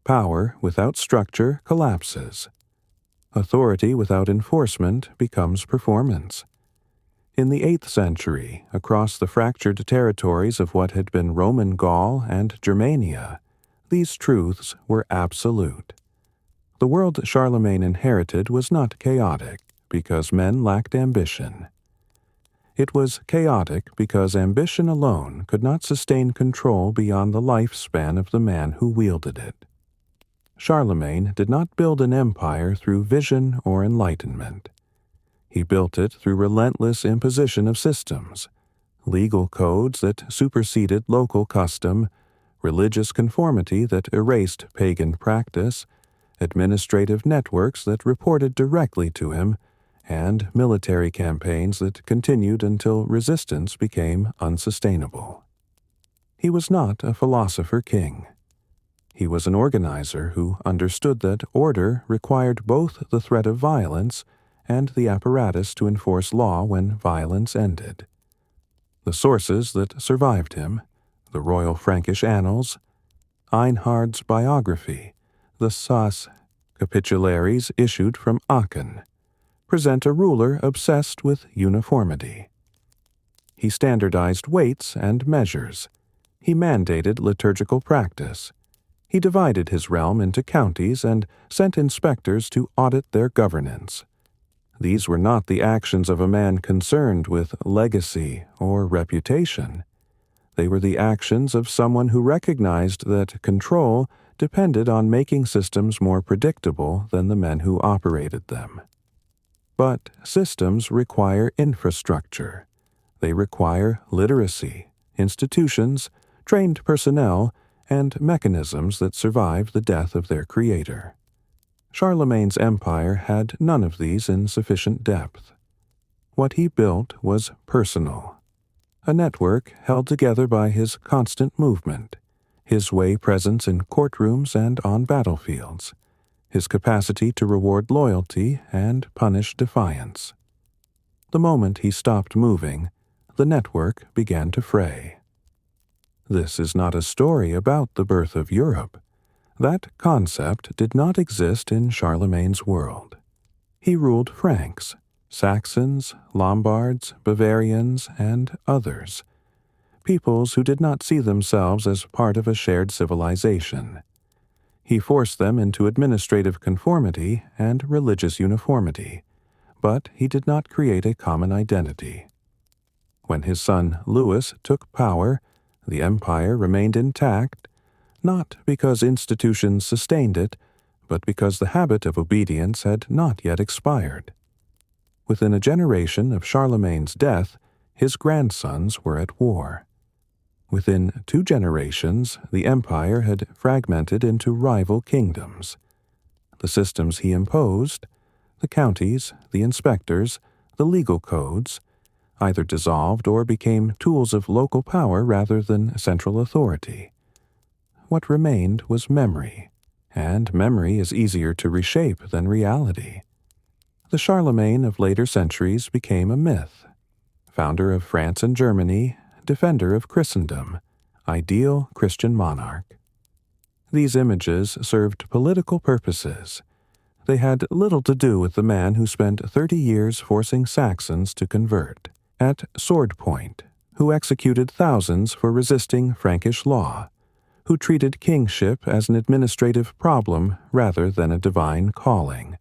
Power without structure collapses. Authority without enforcement becomes performance. In the 8th century, across the fractured territories of what had been Roman Gaul and Germania, these truths were absolute. The world Charlemagne inherited was not chaotic because men lacked ambition. It was chaotic because ambition alone could not sustain control beyond the lifespan of the man who wielded it. Charlemagne did not build an empire through vision or enlightenment. He built it through relentless imposition of systems, legal codes that superseded local custom, religious conformity that erased pagan practice, administrative networks that reported directly to him, and military campaigns that continued until resistance became unsustainable. He was not a philosopher king. He was an organizer who understood that order required both the threat of violence and the apparatus to enforce law when violence ended. The sources that survived him, the Royal Frankish Annals, Einhard's biography, the Sas Capitularies issued from Aachen, present a ruler obsessed with uniformity. He standardized weights and measures. He mandated liturgical practice. He divided his realm into counties and sent inspectors to audit their governance. These were not the actions of a man concerned with legacy or reputation. They were the actions of someone who recognized that control depended on making systems more predictable than the men who operated them. But systems require infrastructure. They require literacy, institutions, trained personnel, and mechanisms that survive the death of their creator. Charlemagne's empire had none of these in sufficient depth. What he built was personal, a network held together by his constant movement, his way presence in courtrooms and on battlefields, his capacity to reward loyalty and punish defiance. The moment he stopped moving, the network began to fray. This is not a story about the birth of Europe. That concept did not exist in Charlemagne's world. He ruled Franks, Saxons, Lombards, Bavarians, and others, peoples who did not see themselves as part of a shared civilization. He forced them into administrative conformity and religious uniformity, but he did not create a common identity. When his son Louis took power, the empire remained intact, not because institutions sustained it, but because the habit of obedience had not yet expired. Within a generation of Charlemagne's death, his grandsons were at war. Within 2 generations, the empire had fragmented into rival kingdoms. The systems he imposed, the counties, the inspectors, the legal codes, either dissolved or became tools of local power rather than central authority. What remained was memory, and memory is easier to reshape than reality. The Charlemagne of later centuries became a myth, founder of France and Germany, defender of Christendom, ideal Christian monarch. These images served political purposes. They had little to do with the man who spent 30 years forcing Saxons to convert, at sword point, who executed thousands for resisting Frankish law, who treated kingship as an administrative problem rather than a divine calling.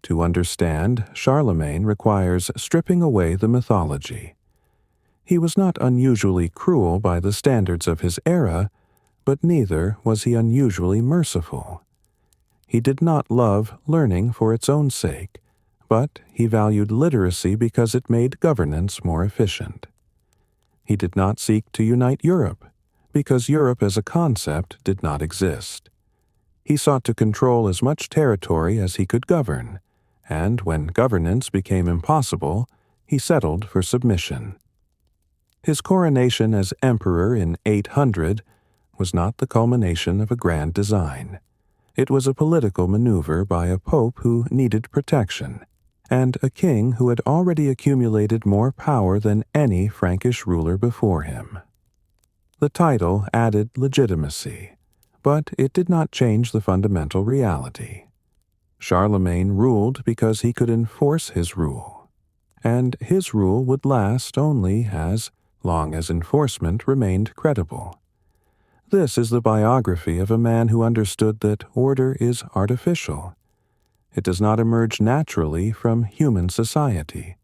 To understand Charlemagne requires stripping away the mythology. He was not unusually cruel by the standards of his era, but neither was he unusually merciful. He did not love learning for its own sake, but he valued literacy because it made governance more efficient. He did not seek to unite Europe, because Europe as a concept did not exist. He sought to control as much territory as he could govern, and when governance became impossible, he settled for submission. His coronation as emperor in 800 was not the culmination of a grand design. It was a political maneuver by a pope who needed protection, and a king who had already accumulated more power than any Frankish ruler before him. The title added legitimacy, but it did not change the fundamental reality. Charlemagne ruled because he could enforce his rule, and his rule would last only as long as enforcement remained credible. This is the biography of a man who understood that order is artificial. It does not emerge naturally from human society.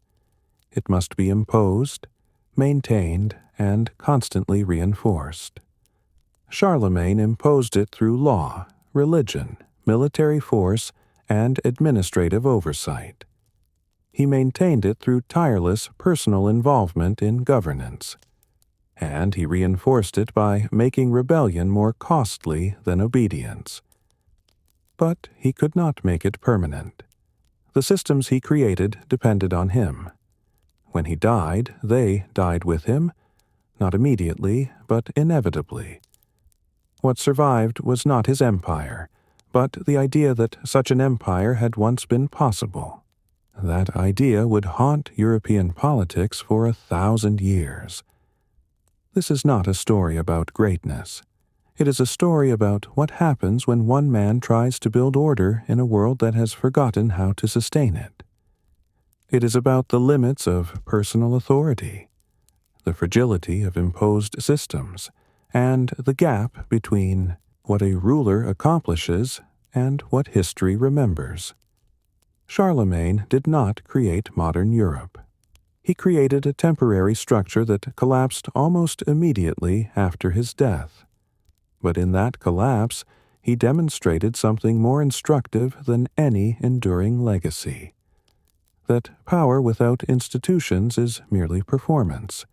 It must be imposed, maintained, and constantly reinforced. Charlemagne imposed it through law, religion, military force, and administrative oversight. He maintained it through tireless personal involvement in governance, and he reinforced it by making rebellion more costly than obedience. But he could not make it permanent. The systems he created depended on him. When he died, they died with him, not immediately, but inevitably. What survived was not his empire, but the idea that such an empire had once been possible. That idea would haunt European politics for 1,000 years. This is not a story about greatness. It is a story about what happens when one man tries to build order in a world that has forgotten how to sustain it. It is about the limits of personal authority, the fragility of imposed systems, and the gap between what a ruler accomplishes and what history remembers. Charlemagne did not create modern Europe. He created a temporary structure that collapsed almost immediately after his death. But in that collapse, he demonstrated something more instructive than any enduring legacy: that power without institutions is merely performance,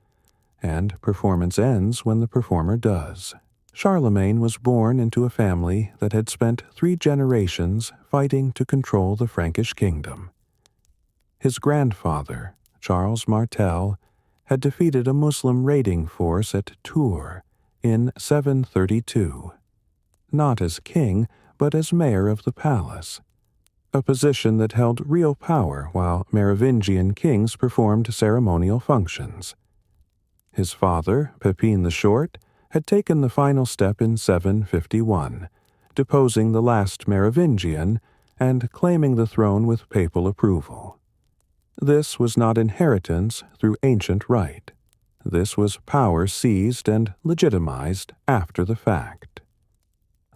and performance ends when the performer does. Charlemagne was born into a family that had spent 3 generations fighting to control the Frankish kingdom. His grandfather, Charles Martel, had defeated a Muslim raiding force at Tours in 732, not as king, but as mayor of the palace, a position that held real power while Merovingian kings performed ceremonial functions. His father, Pepin the Short, had taken the final step in 751, deposing the last Merovingian and claiming the throne with papal approval. This was not inheritance through ancient right. This was power seized and legitimized after the fact.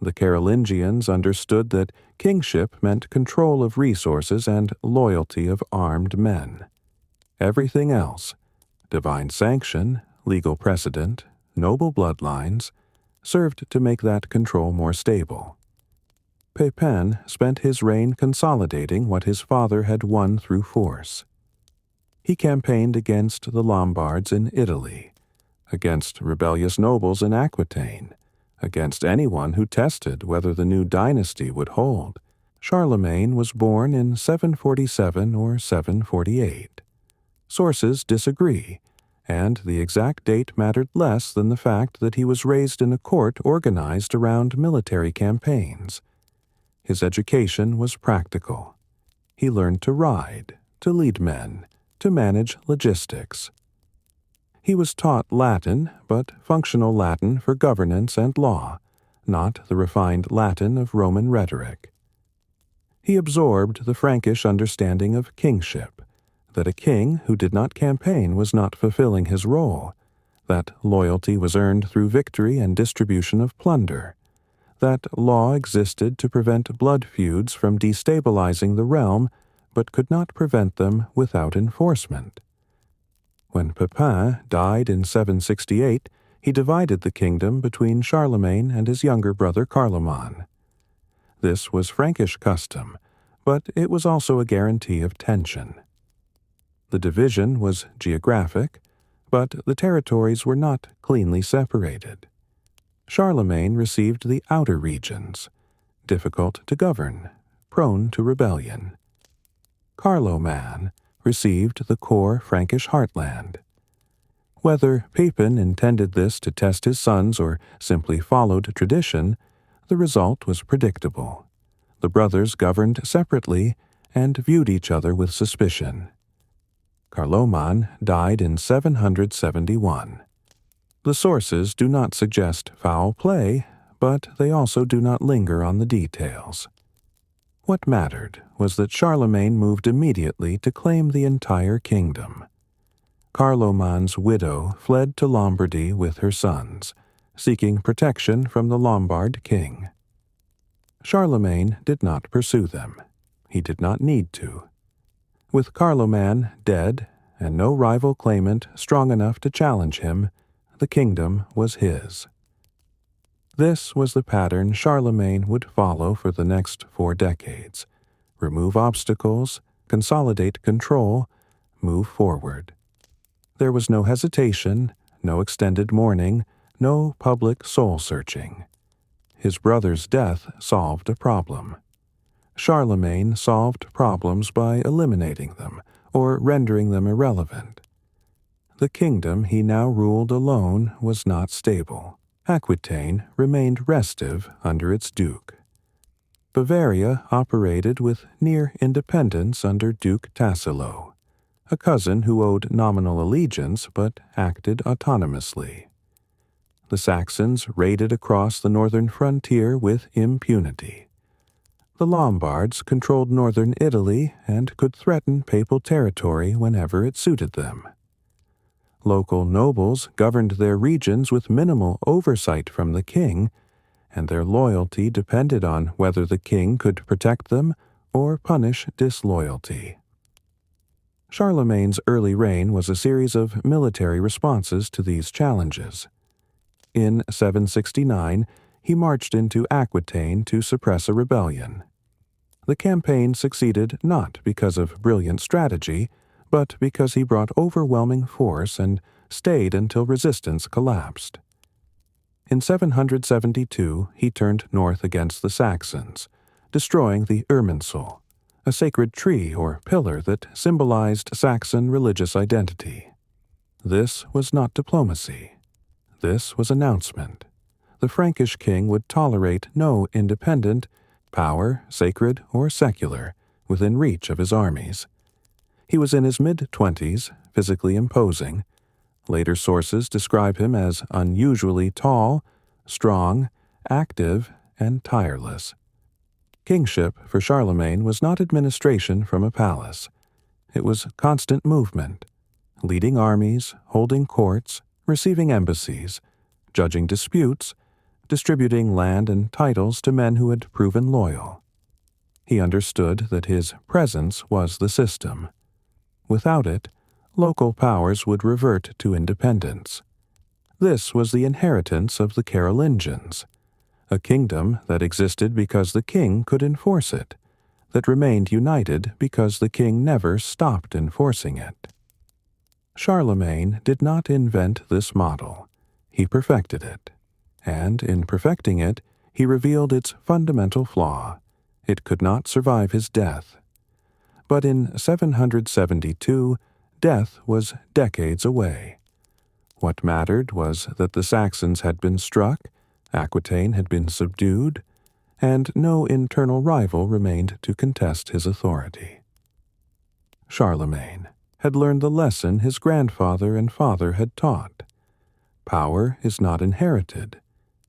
The Carolingians understood that kingship meant control of resources and loyalty of armed men. Everything else, divine sanction, legal precedent, noble bloodlines, served to make that control more stable. Pepin spent his reign consolidating what his father had won through force. He campaigned against the Lombards in Italy, against rebellious nobles in Aquitaine, against anyone who tested whether the new dynasty would hold. Charlemagne was born in 747 or 748. Sources disagree, and the exact date mattered less than the fact that he was raised in a court organized around military campaigns. His education was practical. He learned to ride, to lead men, to manage logistics. He was taught Latin, but functional Latin for governance and law, not the refined Latin of Roman rhetoric. He absorbed the Frankish understanding of kingship, that a king who did not campaign was not fulfilling his role, that loyalty was earned through victory and distribution of plunder, that law existed to prevent blood feuds from destabilizing the realm, but could not prevent them without enforcement. When Pepin died in 768, he divided the kingdom between Charlemagne and his younger brother Carloman. This was Frankish custom, but it was also a guarantee of tension. The division was geographic, but the territories were not cleanly separated. Charlemagne received the outer regions, difficult to govern, prone to rebellion. Carloman received the core Frankish heartland. Whether Pepin intended this to test his sons or simply followed tradition, the result was predictable. The brothers governed separately and viewed each other with suspicion. Carloman died in 771. The sources do not suggest foul play, but they also do not linger on the details. What mattered was that Charlemagne moved immediately to claim the entire kingdom. Carloman's widow fled to Lombardy with her sons, seeking protection from the Lombard king. Charlemagne did not pursue them. He did not need to. With Carloman dead and no rival claimant strong enough to challenge him, the kingdom was his. This was the pattern Charlemagne would follow for the next 4 decades. Remove obstacles, consolidate control, move forward. There was no hesitation, no extended mourning, no public soul-searching. His brother's death solved a problem. Charlemagne solved problems by eliminating them or rendering them irrelevant. The kingdom he now ruled alone was not stable. Aquitaine remained restive under its duke. Bavaria operated with near independence under Duke Tassilo, a cousin who owed nominal allegiance but acted autonomously. The Saxons raided across the northern frontier with impunity. The Lombards controlled northern Italy and could threaten papal territory whenever it suited them. Local nobles governed their regions with minimal oversight from the king, and their loyalty depended on whether the king could protect them or punish disloyalty. Charlemagne's early reign was a series of military responses to these challenges. In 769, he marched into Aquitaine to suppress a rebellion. The campaign succeeded not because of brilliant strategy, but because he brought overwhelming force and stayed until resistance collapsed. In 772, he turned north against the Saxons, destroying the Irminsul, a sacred tree or pillar that symbolized Saxon religious identity. This was not diplomacy. This was announcement. The Frankish king would tolerate no independent power, sacred or secular, within reach of his armies. He was in his mid-20s, physically imposing. Later sources describe him as unusually tall, strong, active, and tireless. Kingship for Charlemagne was not administration from a palace. It was constant movement, leading armies, holding courts, receiving embassies, judging disputes, distributing land and titles to men who had proven loyal. He understood that his presence was the system. Without it, local powers would revert to independence. This was the inheritance of the Carolingians, a kingdom that existed because the king could enforce it, that remained united because the king never stopped enforcing it. Charlemagne did not invent this model. He perfected it, and in perfecting it, he revealed its fundamental flaw. It could not survive his death. But in 772, death was decades away. What mattered was that the Saxons had been struck, Aquitaine had been subdued, and no internal rival remained to contest his authority. Charlemagne had learned the lesson his grandfather and father had taught. Power is not inherited.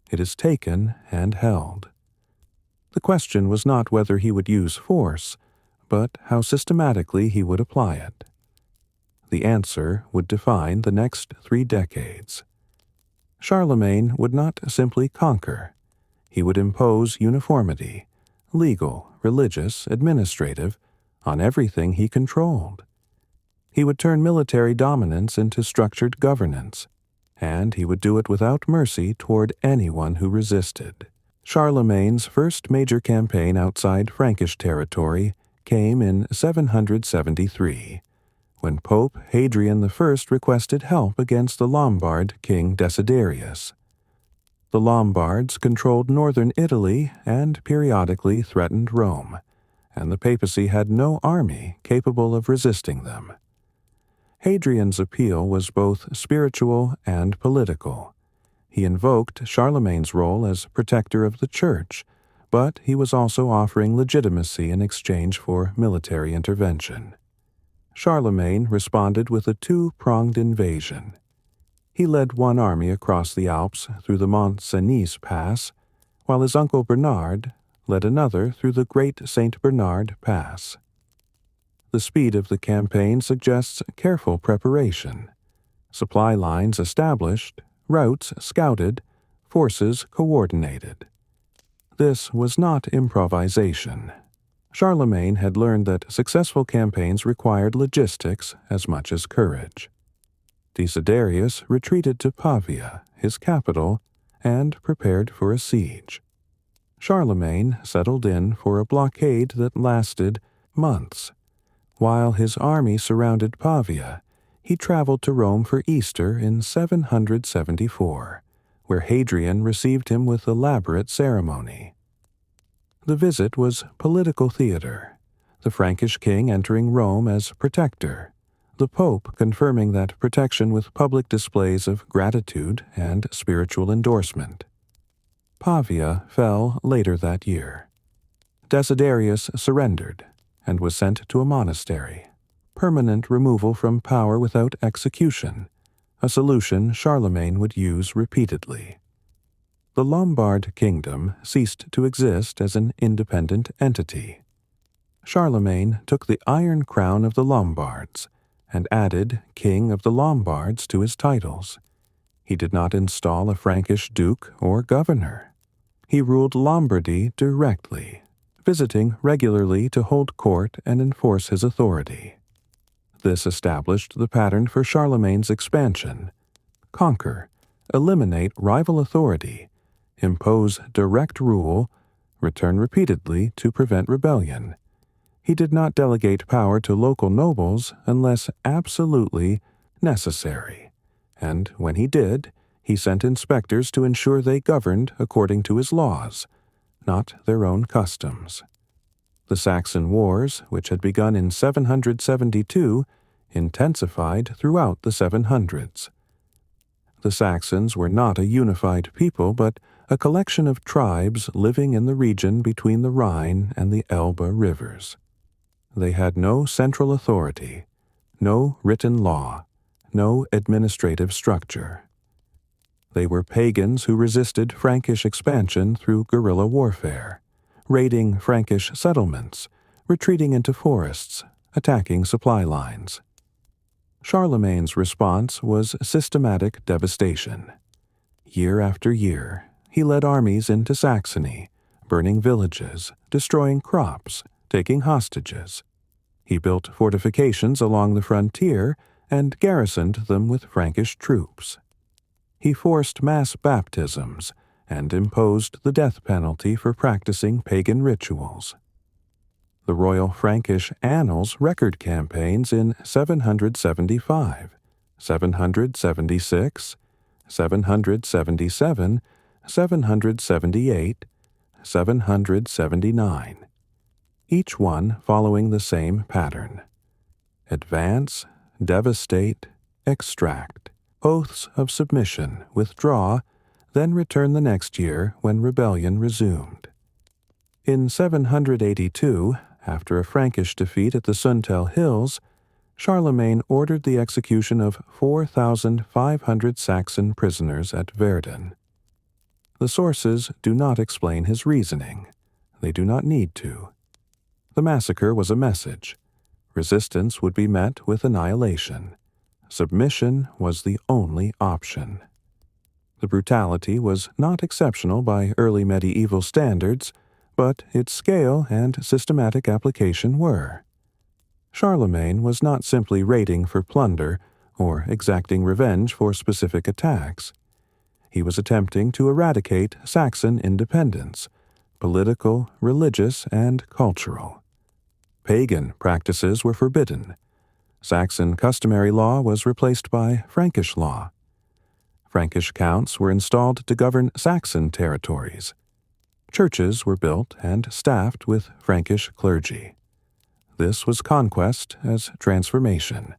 It is taken and held. The question was not whether he would use force, but how systematically he would apply it. The answer would define the next 3 decades. Charlemagne would not simply conquer. He would impose uniformity, legal, religious, administrative, on everything he controlled. He would turn military dominance into structured governance, and he would do it without mercy toward anyone who resisted. Charlemagne's first major campaign outside Frankish territory came in 773, when Pope Hadrian I requested help against the Lombard king Desiderius. The Lombards controlled northern Italy and periodically threatened Rome, and the papacy had no army capable of resisting them. Hadrian's appeal was both spiritual and political. He invoked Charlemagne's role as protector of the church, but he was also offering legitimacy in exchange for military intervention. Charlemagne responded with a 2-pronged invasion. He led one army across the Alps through the Mont Cenis Pass, while his uncle Bernard led another through the Great St. Bernard Pass. The speed of the campaign suggests careful preparation. Supply lines established, routes scouted, forces coordinated. This was not improvisation. Charlemagne had learned that successful campaigns required logistics as much as courage. Desiderius retreated to Pavia, his capital, and prepared for a siege. Charlemagne settled in for a blockade that lasted months. While his army surrounded Pavia, he traveled to Rome for Easter in 774, where Hadrian received him with elaborate ceremony. The visit was political theater, the Frankish king entering Rome as protector, the Pope confirming that protection with public displays of gratitude and spiritual endorsement. Pavia fell later that year. Desiderius surrendered and was sent to a monastery, permanent removal from power without execution, a solution Charlemagne would use repeatedly. The Lombard kingdom ceased to exist as an independent entity. Charlemagne took the iron crown of the Lombards and added King of the Lombards to his titles. He did not install a Frankish duke or governor. He ruled Lombardy directly, visiting regularly to hold court and enforce his authority. This established the pattern for Charlemagne's expansion: conquer, eliminate rival authority, impose direct rule, return repeatedly to prevent rebellion. He did not delegate power to local nobles unless absolutely necessary, and when he did, he sent inspectors to ensure they governed according to his laws, not their own customs. The Saxon Wars, which had begun in 772, intensified throughout the 700s. The Saxons were not a unified people, but a collection of tribes living in the region between the Rhine and the Elbe rivers. They had no central authority, no written law, no administrative structure. They were pagans who resisted Frankish expansion through guerrilla warfare, raiding Frankish settlements, retreating into forests, attacking supply lines. Charlemagne's response was systematic devastation. Year after year, he led armies into Saxony, burning villages, destroying crops, taking hostages. He built fortifications along the frontier and garrisoned them with Frankish troops. He forced mass baptisms and imposed the death penalty for practicing pagan rituals. The Royal Frankish Annals record campaigns in 775, 776, 777, 778, 779, each one following the same pattern: advance, devastate, extract, oaths of submission, withdraw, then return the next year when rebellion resumed. In 782, after a Frankish defeat at the Suntel Hills, Charlemagne ordered the execution of 4,500 Saxon prisoners at Verdun. The sources do not explain his reasoning. They do not need to. The massacre was a message. Resistance would be met with annihilation. Submission was the only option. The brutality was not exceptional by early medieval standards, but its scale and systematic application were. Charlemagne was not simply raiding for plunder or exacting revenge for specific attacks. He was attempting to eradicate Saxon independence, political, religious, and cultural. Pagan practices were forbidden. Saxon customary law was replaced by Frankish law. Frankish counts were installed to govern Saxon territories. Churches were built and staffed with Frankish clergy. This was conquest as transformation.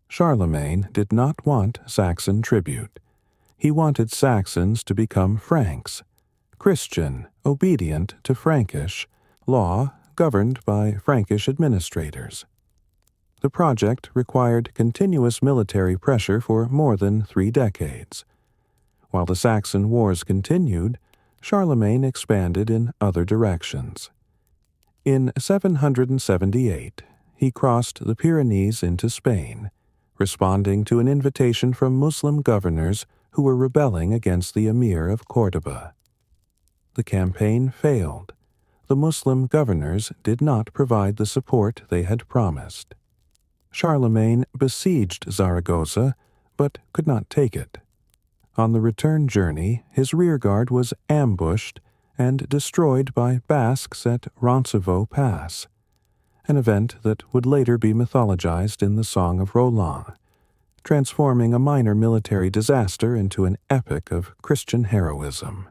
Charlemagne did not want Saxon tribute. He wanted Saxons to become Franks, Christian, obedient to Frankish, law governed by Frankish administrators. The project required continuous military pressure for more than 3 decades. While the Saxon Wars continued, Charlemagne expanded in other directions. In 778, he crossed the Pyrenees into Spain, responding to an invitation from Muslim governors who were rebelling against the emir of Córdoba. The campaign failed. The Muslim governors did not provide the support they had promised. Charlemagne besieged Zaragoza, but could not take it. On the return journey, his rearguard was ambushed and destroyed by Basques at Roncevaux Pass, an event that would later be mythologized in the Song of Roland, transforming a minor military disaster into an epic of Christian heroism.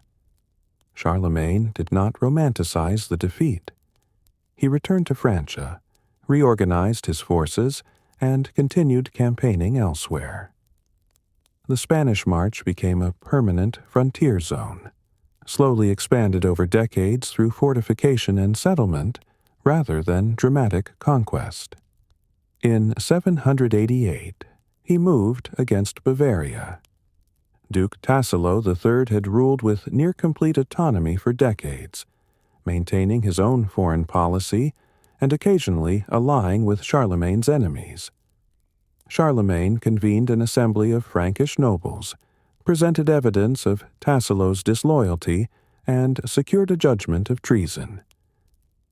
Charlemagne did not romanticize the defeat. He returned to Francia, reorganized his forces, and continued campaigning elsewhere. The Spanish March became a permanent frontier zone, slowly expanded over decades through fortification and settlement rather than dramatic conquest. In 788, he moved against Bavaria. Duke Tassilo III had ruled with near-complete autonomy for decades, maintaining his own foreign policy and occasionally allying with Charlemagne's enemies. Charlemagne convened an assembly of Frankish nobles, presented evidence of Tassilo's disloyalty, and secured a judgment of treason.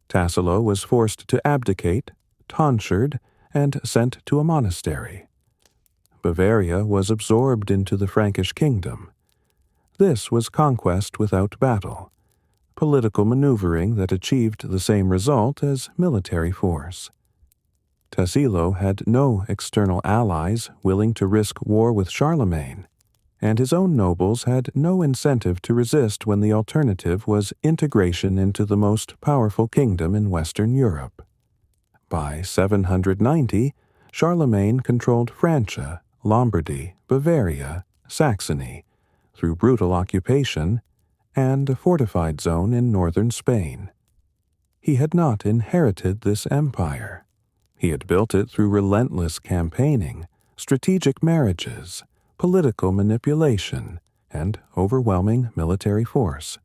Tassilo was forced to abdicate, tonsured, and sent to a monastery. Bavaria was absorbed into the Frankish kingdom. This was conquest without battle, political maneuvering that achieved the same result as military force. Tassilo had no external allies willing to risk war with Charlemagne, and his own nobles had no incentive to resist when the alternative was integration into the most powerful kingdom in Western Europe. By 790, Charlemagne controlled Francia, Lombardy, Bavaria, Saxony, through brutal occupation, and a fortified zone in northern Spain. He had not inherited this empire. He had built it through relentless campaigning, strategic marriages, political manipulation, and overwhelming military force.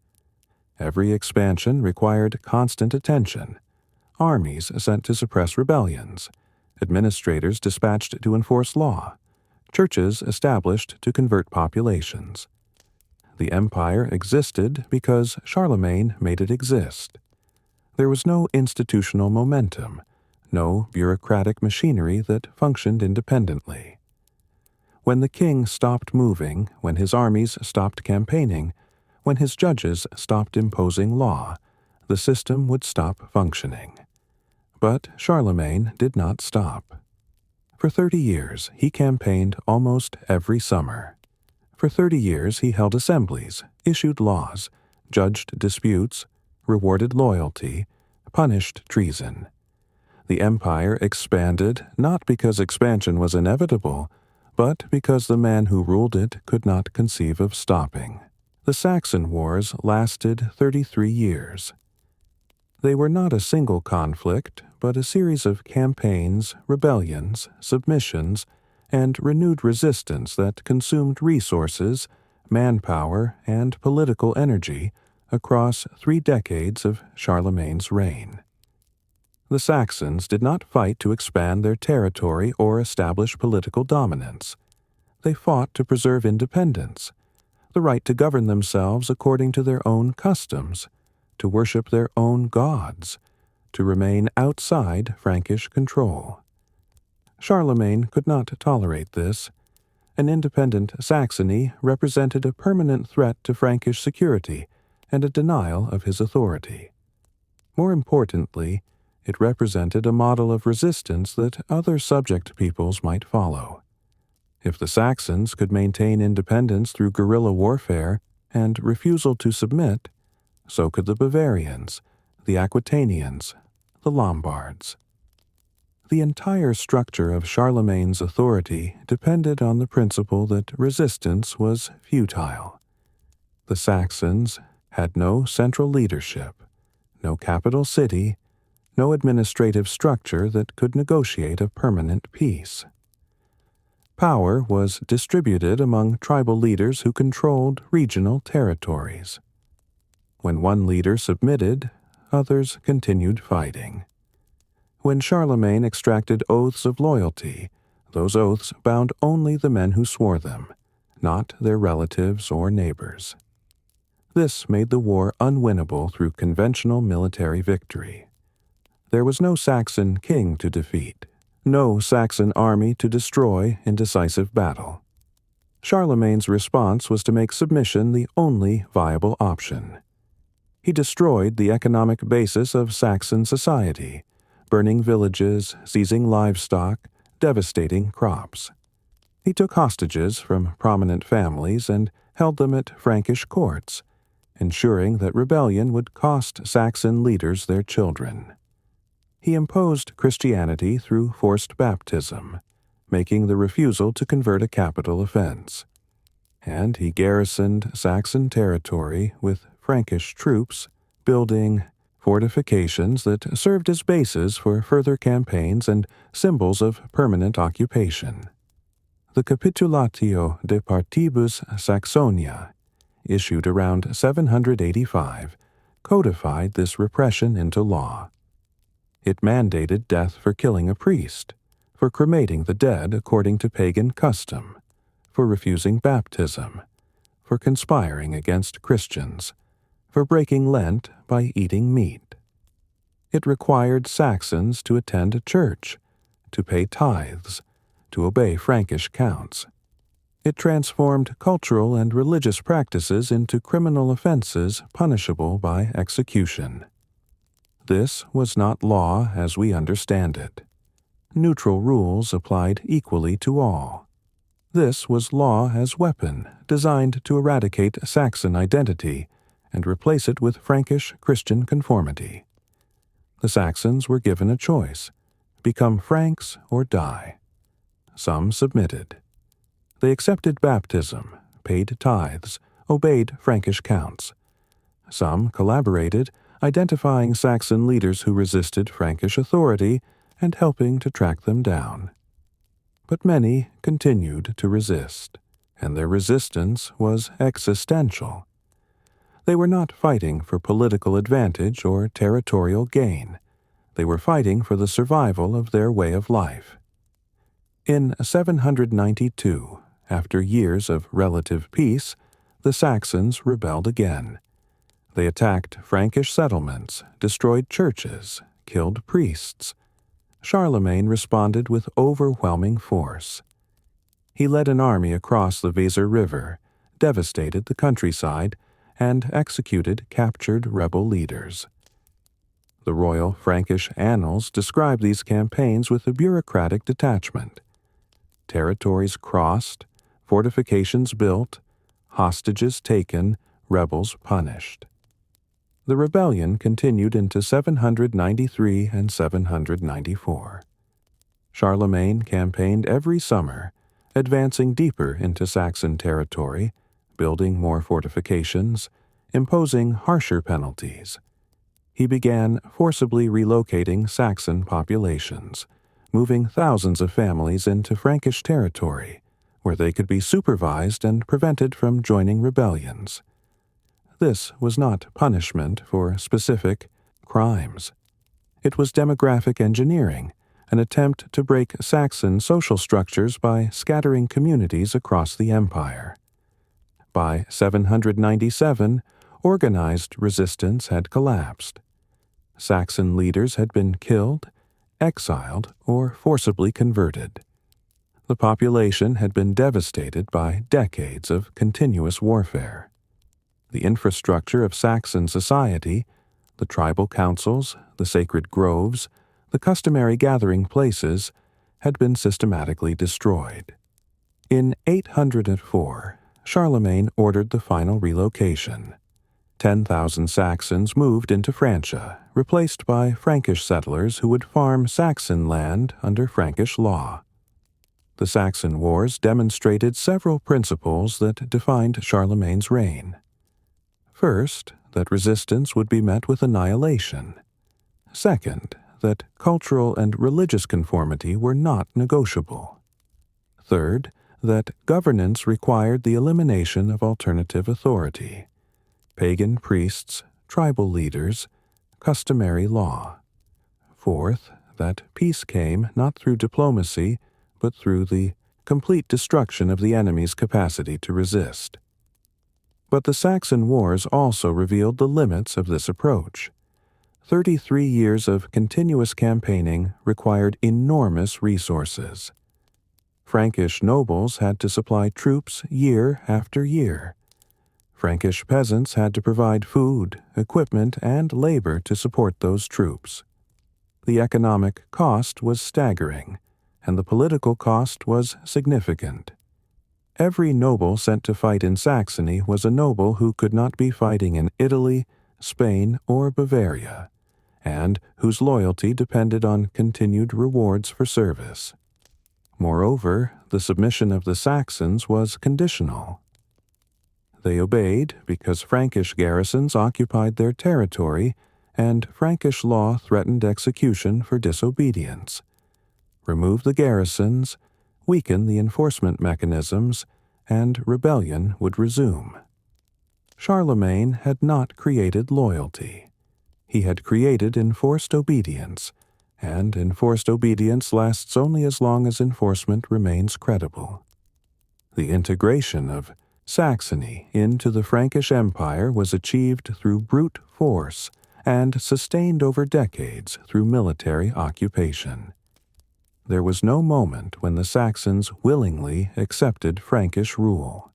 Every expansion required constant attention, armies sent to suppress rebellions, administrators dispatched to enforce law, churches established to convert populations. The empire existed because Charlemagne made it exist. There was no institutional momentum, no bureaucratic machinery that functioned independently. When the king stopped moving, when his armies stopped campaigning, when his judges stopped imposing law, the system would stop functioning. But Charlemagne did not stop. For 30 years, he campaigned almost every summer. For 30 years, he held assemblies, issued laws, judged disputes, rewarded loyalty, punished treason. The empire expanded not because expansion was inevitable, but because the man who ruled it could not conceive of stopping. The Saxon Wars lasted 33 years. They were not a single conflict, but a series of campaigns, rebellions, submissions, and renewed resistance that consumed resources, manpower, and political energy across 3 decades of Charlemagne's reign. The Saxons did not fight to expand their territory or establish political dominance. They fought to preserve independence, the right to govern themselves according to their own customs, to worship their own gods, to remain outside Frankish control. Charlemagne could not tolerate this. An independent Saxony represented a permanent threat to Frankish security and a denial of his authority. More importantly, it represented a model of resistance that other subject peoples might follow. If the Saxons could maintain independence through guerrilla warfare and refusal to submit, so could the Bavarians, the Aquitanians, the Lombards. The entire structure of Charlemagne's authority depended on the principle that resistance was futile. The Saxons had no central leadership, no capital city, no administrative structure that could negotiate a permanent peace. Power was distributed among tribal leaders who controlled regional territories. When one leader submitted, others continued fighting. When Charlemagne extracted oaths of loyalty, those oaths bound only the men who swore them, not their relatives or neighbors. This made the war unwinnable through conventional military victory. There was no Saxon king to defeat, no Saxon army to destroy in decisive battle. Charlemagne's response was to make submission the only viable option. He destroyed the economic basis of Saxon society, burning villages, seizing livestock, devastating crops. He took hostages from prominent families and held them at Frankish courts, ensuring that rebellion would cost Saxon leaders their children. He imposed Christianity through forced baptism, making the refusal to convert a capital offense. And he garrisoned Saxon territory with Frankish troops, building fortifications that served as bases for further campaigns and symbols of permanent occupation. The Capitulatio de Partibus Saxonia, issued around 785, codified this repression into law. It mandated death for killing a priest, for cremating the dead according to pagan custom, for refusing baptism, for conspiring against Christians, for breaking Lent by eating meat. It required Saxons to attend a church, to pay tithes, to obey Frankish counts. It transformed cultural and religious practices into criminal offenses punishable by execution. This was not law as we understand it. Neutral rules applied equally to all. This was law as weapon designed to eradicate Saxon identity and replace it with Frankish Christian conformity. The Saxons were given a choice: become Franks or die. Some submitted. They accepted baptism, paid tithes, obeyed Frankish counts. Some collaborated, identifying Saxon leaders who resisted Frankish authority and helping to track them down. But many continued to resist, and their resistance was existential. They were not fighting for political advantage or territorial gain. They were fighting for the survival of their way of life. In 792, after years of relative peace, the Saxons rebelled again. They attacked Frankish settlements, destroyed churches, killed priests. Charlemagne responded with overwhelming force. He led an army across the Weser River, devastated the countryside, and executed captured rebel leaders. The royal Frankish annals describe these campaigns with a bureaucratic detachment. Territories crossed, fortifications built, hostages taken, rebels punished. The rebellion continued into 793 and 794. Charlemagne campaigned every summer, advancing deeper into Saxon territory, building more fortifications, imposing harsher penalties. He began forcibly relocating Saxon populations, moving thousands of families into Frankish territory, where they could be supervised and prevented from joining rebellions. This was not punishment for specific crimes. It was demographic engineering, an attempt to break Saxon social structures by scattering communities across the empire. By 797, organized resistance had collapsed. Saxon leaders had been killed, exiled, or forcibly converted. The population had been devastated by decades of continuous warfare. The infrastructure of Saxon society, the tribal councils, the sacred groves, the customary gathering places, had been systematically destroyed. In 804, Charlemagne ordered the final relocation. 10,000 Saxons moved into Francia, replaced by Frankish settlers who would farm Saxon land under Frankish law. The Saxon Wars demonstrated several principles that defined Charlemagne's reign. First, that resistance would be met with annihilation. Second, that cultural and religious conformity were not negotiable. Third, that governance required the elimination of alternative authority. Pagan priests, tribal leaders, customary law. Fourth, that peace came not through diplomacy, but through the complete destruction of the enemy's capacity to resist. But the Saxon Wars also revealed the limits of this approach. 33 years of continuous campaigning required enormous resources. Frankish nobles had to supply troops year after year. Frankish peasants had to provide food, equipment, and labor to support those troops. The economic cost was staggering, and the political cost was significant. Every noble sent to fight in Saxony was a noble who could not be fighting in Italy, Spain, or Bavaria, and whose loyalty depended on continued rewards for service. Moreover, the submission of the Saxons was conditional. They obeyed because Frankish garrisons occupied their territory, and Frankish law threatened execution for disobedience. Remove the garrisons, weaken the enforcement mechanisms, and rebellion would resume. Charlemagne had not created loyalty. He had created enforced obedience, and enforced obedience lasts only as long as enforcement remains credible. The integration of Saxony into the Frankish Empire was achieved through brute force and sustained over decades through military occupation. There was no moment when the Saxons willingly accepted Frankish rule.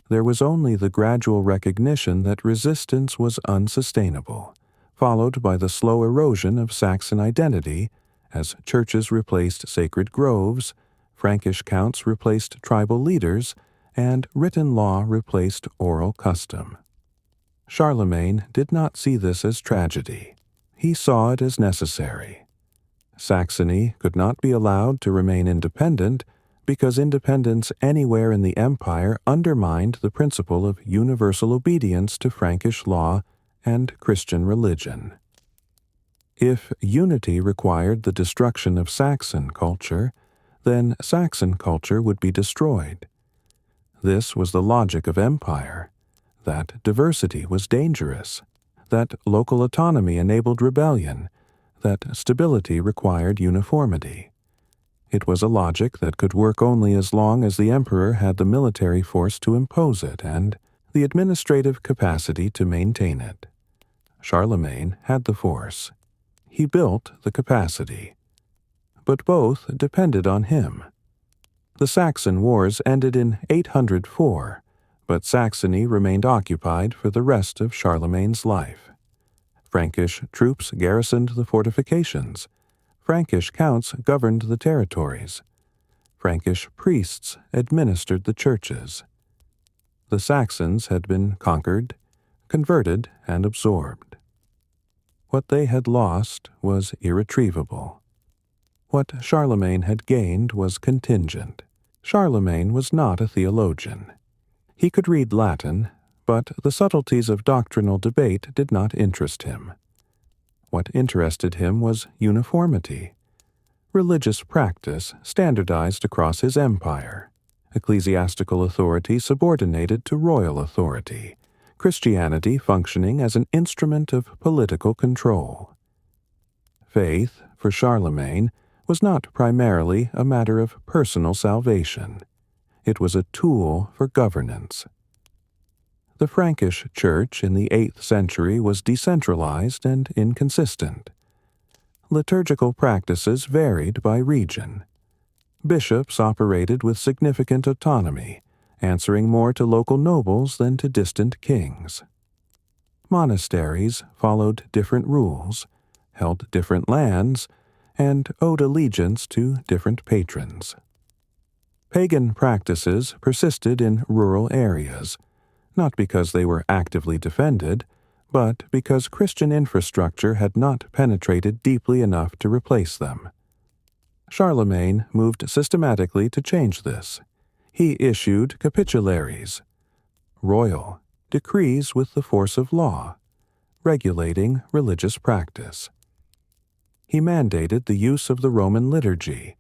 There was only the gradual recognition that resistance was unsustainable, followed by the slow erosion of Saxon identity as churches replaced sacred groves, Frankish counts replaced tribal leaders, and written law replaced oral custom. Charlemagne did not see this as tragedy. He saw it as necessary. Saxony could not be allowed to remain independent because independence anywhere in the empire undermined the principle of universal obedience to Frankish law and Christian religion. If unity required the destruction of Saxon culture, then Saxon culture would be destroyed. This was the logic of empire, that diversity was dangerous, that local autonomy enabled rebellion, that stability required uniformity. It was a logic that could work only as long as the emperor had the military force to impose it and the administrative capacity to maintain it. Charlemagne had the force. He built the capacity. But both depended on him. The Saxon Wars ended in 804, but Saxony remained occupied for the rest of Charlemagne's life. Frankish troops garrisoned the fortifications. Frankish counts governed the territories. Frankish priests administered the churches. The Saxons had been conquered, converted, and absorbed. What they had lost was irretrievable. What Charlemagne had gained was contingent. Charlemagne was not a theologian. He could read Latin, but the subtleties of doctrinal debate did not interest him. What interested him was uniformity. Religious practice standardized across his empire. Ecclesiastical authority subordinated to royal authority. Christianity functioning as an instrument of political control. Faith, for Charlemagne, was not primarily a matter of personal salvation. It was a tool for governance. The Frankish Church in the 8th century was decentralized and inconsistent. Liturgical practices varied by region. Bishops operated with significant autonomy, answering more to local nobles than to distant kings. Monasteries followed different rules, held different lands, and owed allegiance to different patrons. Pagan practices persisted in rural areas, not because they were actively defended, but because Christian infrastructure had not penetrated deeply enough to replace them. Charlemagne moved systematically to change this. He issued capitularies, royal decrees with the force of law, regulating religious practice. He mandated the use of the Roman liturgy,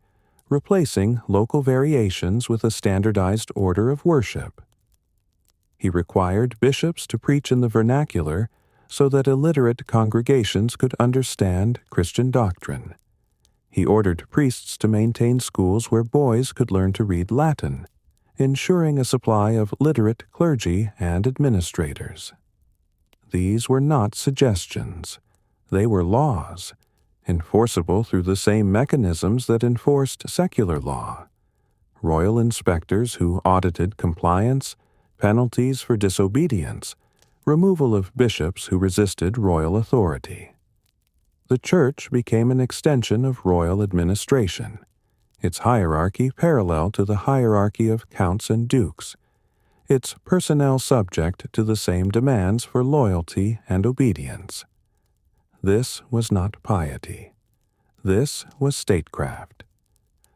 replacing local variations with a standardized order of worship. He required bishops to preach in the vernacular so that illiterate congregations could understand Christian doctrine. He ordered priests to maintain schools where boys could learn to read Latin, ensuring a supply of literate clergy and administrators. These were not suggestions. They were laws, enforceable through the same mechanisms that enforced secular law. Royal inspectors who audited compliance, penalties for disobedience, removal of bishops who resisted royal authority. The Church became an extension of royal administration, its hierarchy parallel to the hierarchy of counts and dukes, its personnel subject to the same demands for loyalty and obedience. This was not piety. This was statecraft.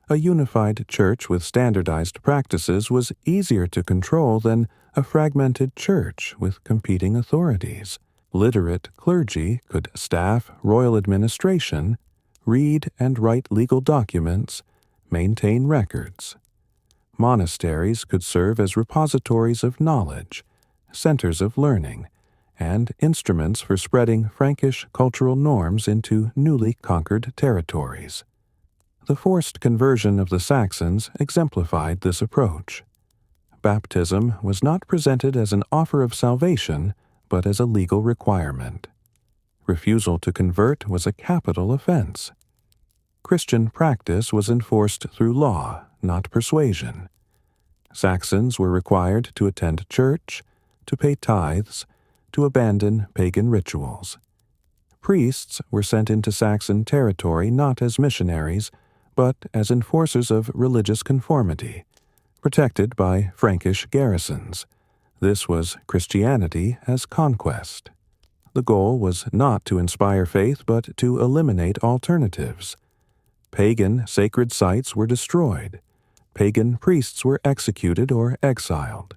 A unified church with standardized practices was easier to control than a fragmented church with competing authorities. Literate clergy could staff royal administration, read and write legal documents, maintain records. Monasteries could serve as repositories of knowledge, centers of learning, and instruments for spreading Frankish cultural norms into newly conquered territories. The forced conversion of the Saxons exemplified this approach. Baptism was not presented as an offer of salvation, but as a legal requirement. Refusal to convert was a capital offense. Christian practice was enforced through law, not persuasion. Saxons were required to attend church, to pay tithes, to abandon pagan rituals. Priests were sent into Saxon territory not as missionaries, but as enforcers of religious conformity, protected by Frankish garrisons. This was Christianity as conquest. The goal was not to inspire faith, but to eliminate alternatives. Pagan sacred sites were destroyed. Pagan priests were executed or exiled.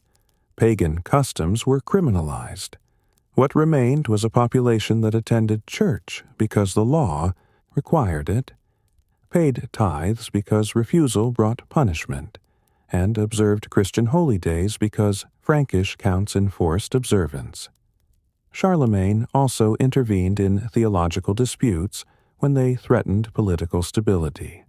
Pagan customs were criminalized. What remained was a population that attended church because the law required it, paid tithes because refusal brought punishment, and observed Christian holy days because Frankish counts enforced observance. Charlemagne also intervened in theological disputes when they threatened political stability.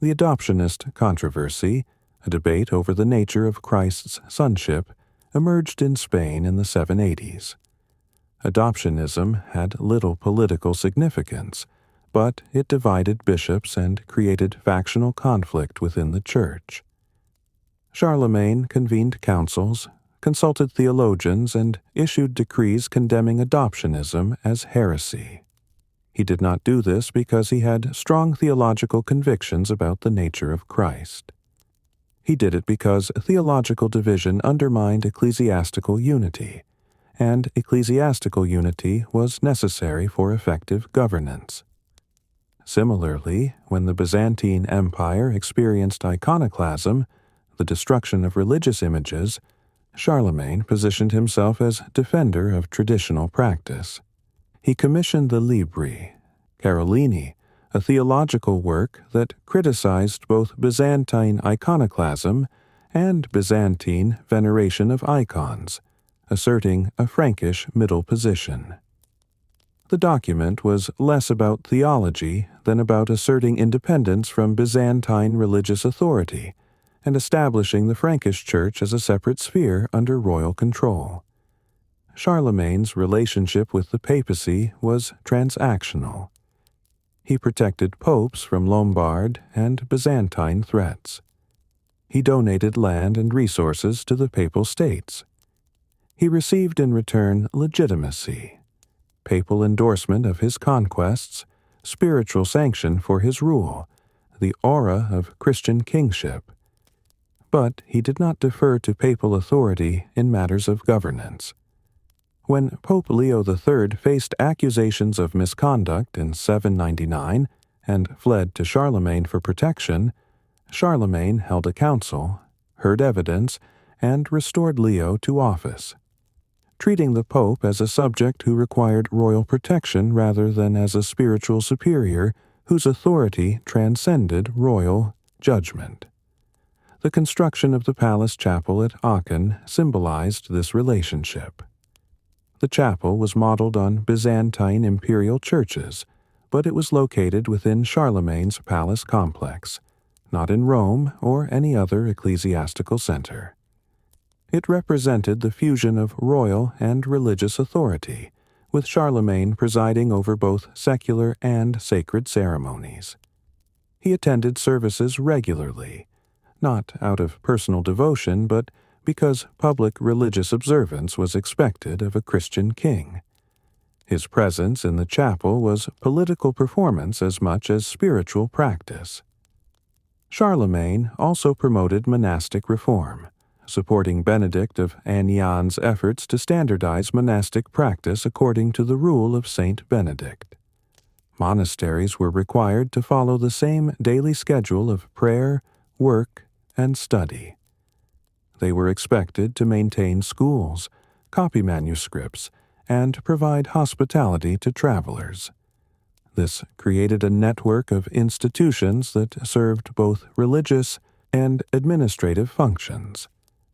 The adoptionist controversy, a debate over the nature of Christ's sonship, emerged in Spain in the 780s. Adoptionism had little political significance, but it divided bishops and created factional conflict within the Church. Charlemagne convened councils, consulted theologians, and issued decrees condemning adoptionism as heresy. He did not do this because he had strong theological convictions about the nature of Christ. He did it because theological division undermined ecclesiastical unity, and ecclesiastical unity was necessary for effective governance. Similarly, when the Byzantine Empire experienced iconoclasm, the destruction of religious images, Charlemagne positioned himself as defender of traditional practice. He commissioned the Libri Carolini, a theological work that criticized both Byzantine iconoclasm and Byzantine veneration of icons, asserting a Frankish middle position. The document was less about theology than about asserting independence from Byzantine religious authority and establishing the Frankish Church as a separate sphere under royal control. Charlemagne's relationship with the papacy was transactional. He protected popes from Lombard and Byzantine threats. He donated land and resources to the papal states. He received in return legitimacy, papal endorsement of his conquests, spiritual sanction for his rule, the aura of Christian kingship. But he did not defer to papal authority in matters of governance. When Pope Leo III faced accusations of misconduct in 799 and fled to Charlemagne for protection, Charlemagne held a council, heard evidence, and restored Leo to office, treating the Pope as a subject who required royal protection rather than as a spiritual superior whose authority transcended royal judgment. The construction of the palace chapel at Aachen symbolized this relationship. The chapel was modeled on Byzantine imperial churches, but it was located within Charlemagne's palace complex, not in Rome or any other ecclesiastical center. It represented the fusion of royal and religious authority, with Charlemagne presiding over both secular and sacred ceremonies. He attended services regularly, not out of personal devotion, but because public religious observance was expected of a Christian king. His presence in the chapel was political performance as much as spiritual practice. Charlemagne also promoted monastic reform, supporting Benedict of Agnan's efforts to standardize monastic practice according to the rule of Saint Benedict. Monasteries were required to follow the same daily schedule of prayer, work, and study. They were expected to maintain schools, copy manuscripts, and provide hospitality to travelers. This created a network of institutions that served both religious and administrative functions,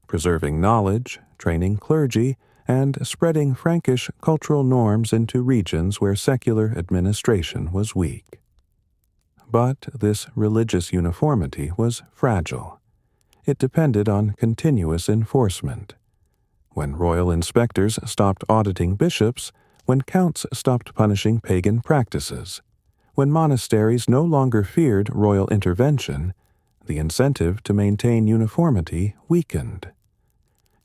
preserving knowledge, training clergy, and spreading Frankish cultural norms into regions where secular administration was weak. But this religious uniformity was fragile. It depended on continuous enforcement. When royal inspectors stopped auditing bishops, when counts stopped punishing pagan practices, when monasteries no longer feared royal intervention, the incentive to maintain uniformity weakened.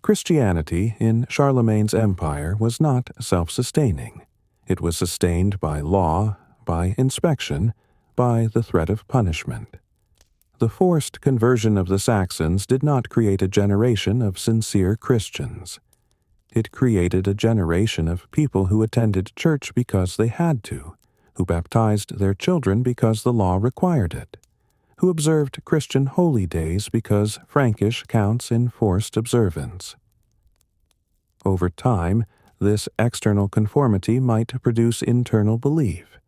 Christianity in Charlemagne's empire was not self-sustaining. It was sustained by law, by inspection, by the threat of punishment. The forced conversion of the Saxons did not create a generation of sincere Christians. It created a generation of people who attended church because they had to, who baptized their children because the law required it, who observed Christian holy days because Frankish counts enforced observance. Over time, this external conformity might produce internal belief.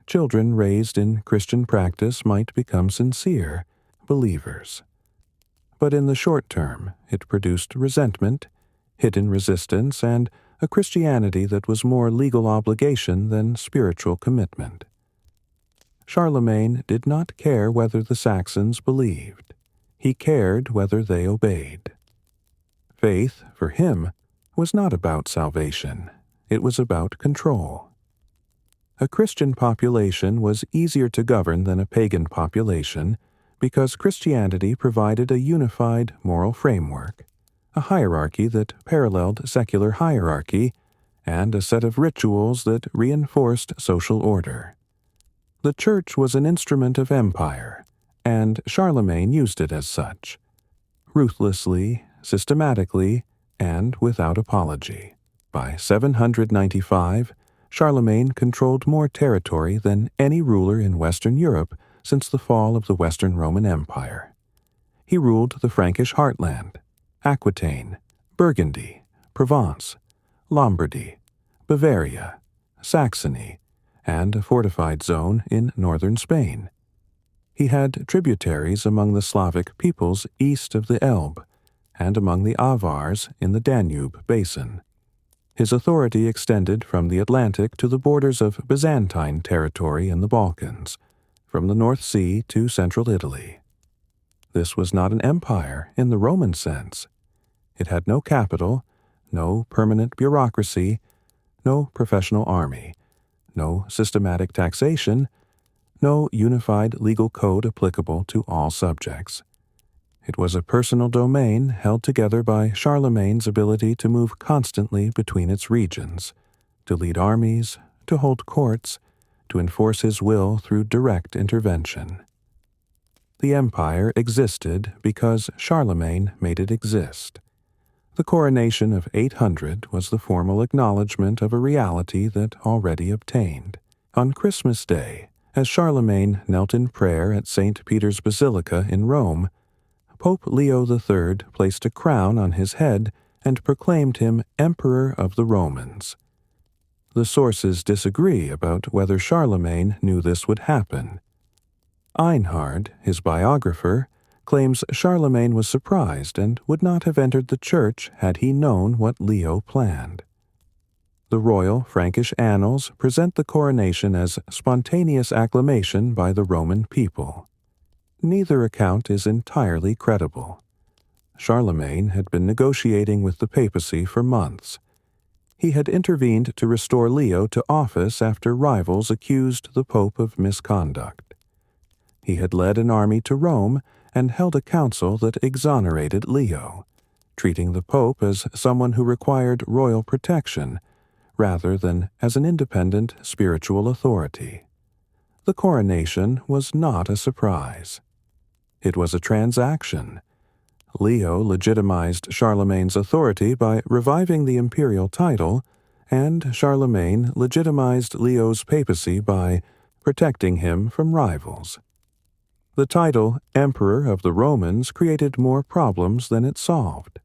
Children raised in Christian practice might become sincere believers. But in the short term, it produced resentment, hidden resistance, and a Christianity that was more legal obligation than spiritual commitment. Charlemagne did not care whether the Saxons believed. He cared whether they obeyed. Faith, for him, was not about salvation. It was about control. A Christian population was easier to govern than a pagan population because Christianity provided a unified moral framework, a hierarchy that paralleled secular hierarchy, and a set of rituals that reinforced social order. The Church was an instrument of empire, and Charlemagne used it as such, ruthlessly, systematically, and without apology. By 795, Charlemagne controlled more territory than any ruler in Western Europe since the fall of the Western Roman Empire. He ruled the Frankish heartland, Aquitaine, Burgundy, Provence, Lombardy, Bavaria, Saxony, and a fortified zone in northern Spain. He had tributaries among the Slavic peoples east of the Elbe and among the Avars in the Danube basin. His authority extended from the Atlantic to the borders of Byzantine territory in the Balkans, from the North Sea to central Italy. This was not an empire in the Roman sense. It had no capital, no permanent bureaucracy, no professional army, no systematic taxation, no unified legal code applicable to all subjects. It was a personal domain held together by Charlemagne's ability to move constantly between its regions, to lead armies, to hold courts, to enforce his will through direct intervention. The empire existed because Charlemagne made it exist. The coronation of 800 was the formal acknowledgement of a reality that already obtained. On Christmas Day, as Charlemagne knelt in prayer at St. Peter's Basilica in Rome, Pope Leo III placed a crown on his head and proclaimed him Emperor of the Romans. The sources disagree about whether Charlemagne knew this would happen. Einhard, his biographer, claims Charlemagne was surprised and would not have entered the church had he known what Leo planned. The royal Frankish annals present the coronation as spontaneous acclamation by the Roman people. Neither account is entirely credible. Charlemagne had been negotiating with the papacy for months. He had intervened to restore Leo to office after rivals accused the pope of misconduct. He had led an army to Rome and held a council that exonerated Leo, treating the pope as someone who required royal protection rather than as an independent spiritual authority. The coronation was not a surprise. It was a transaction. Leo legitimized Charlemagne's authority by reviving the imperial title, and Charlemagne legitimized Leo's papacy by protecting him from rivals. The title Emperor of the Romans created more problems than it solved.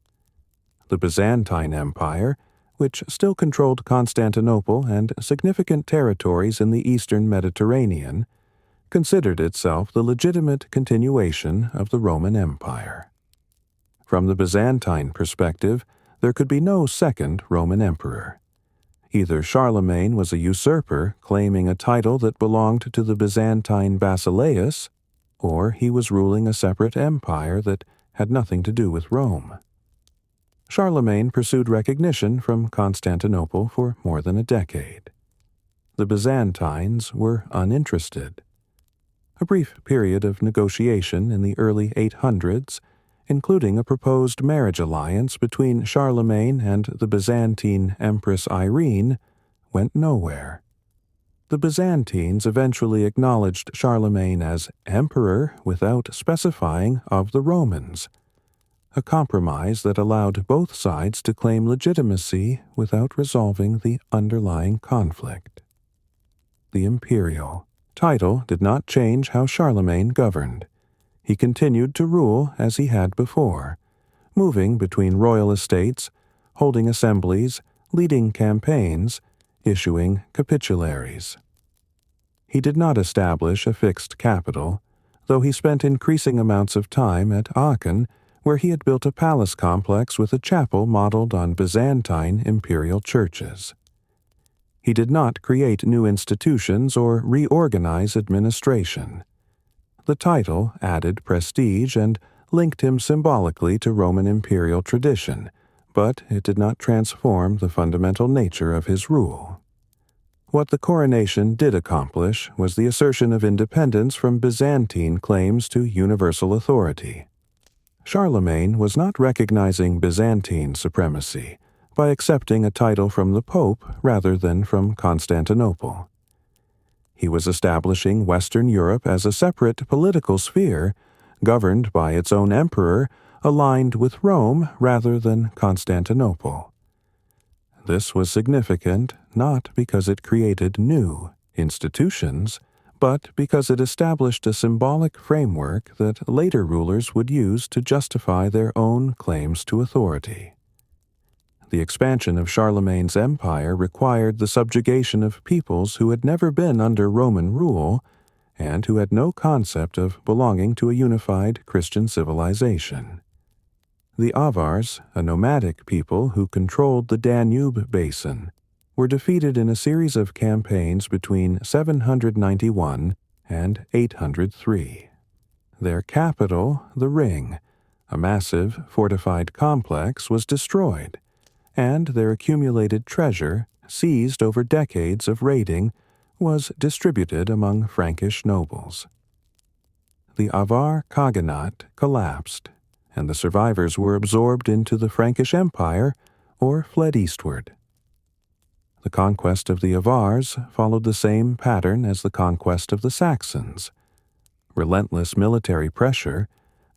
The Byzantine Empire, which still controlled Constantinople and significant territories in the eastern Mediterranean, considered itself the legitimate continuation of the Roman Empire. From the Byzantine perspective, there could be no second Roman emperor. Either Charlemagne was a usurper claiming a title that belonged to the Byzantine Basileus, or he was ruling a separate empire that had nothing to do with Rome. Charlemagne pursued recognition from Constantinople for more than a decade. The Byzantines were uninterested. A brief period of negotiation in the early 800s, including a proposed marriage alliance between Charlemagne and the Byzantine Empress Irene, went nowhere. The Byzantines eventually acknowledged Charlemagne as emperor without specifying of the Romans, a compromise that allowed both sides to claim legitimacy without resolving the underlying conflict. The imperial title did not change how Charlemagne governed. He continued to rule as he had before, moving between royal estates, holding assemblies, leading campaigns, issuing capitularies. He did not establish a fixed capital, though he spent increasing amounts of time at Aachen, where he had built a palace complex with a chapel modeled on Byzantine imperial churches. He did not create new institutions or reorganize administration. The title added prestige and linked him symbolically to Roman imperial tradition, but it did not transform the fundamental nature of his rule. What the coronation did accomplish was the assertion of independence from Byzantine claims to universal authority. Charlemagne was not recognizing Byzantine supremacy by accepting a title from the Pope rather than from Constantinople. He was establishing Western Europe as a separate political sphere, governed by its own emperor, aligned with Rome rather than Constantinople. This was significant not because it created new institutions, but because it established a symbolic framework that later rulers would use to justify their own claims to authority. The expansion of Charlemagne's empire required the subjugation of peoples who had never been under Roman rule and who had no concept of belonging to a unified Christian civilization. The Avars, a nomadic people who controlled the Danube basin, were defeated in a series of campaigns between 791 and 803. Their capital, the Ring, a massive fortified complex, was destroyed, and their accumulated treasure, seized over decades of raiding, was distributed among Frankish nobles. The Avar Khaganate collapsed, and the survivors were absorbed into the Frankish Empire or fled eastward. The conquest of the Avars followed the same pattern as the conquest of the Saxons: relentless military pressure,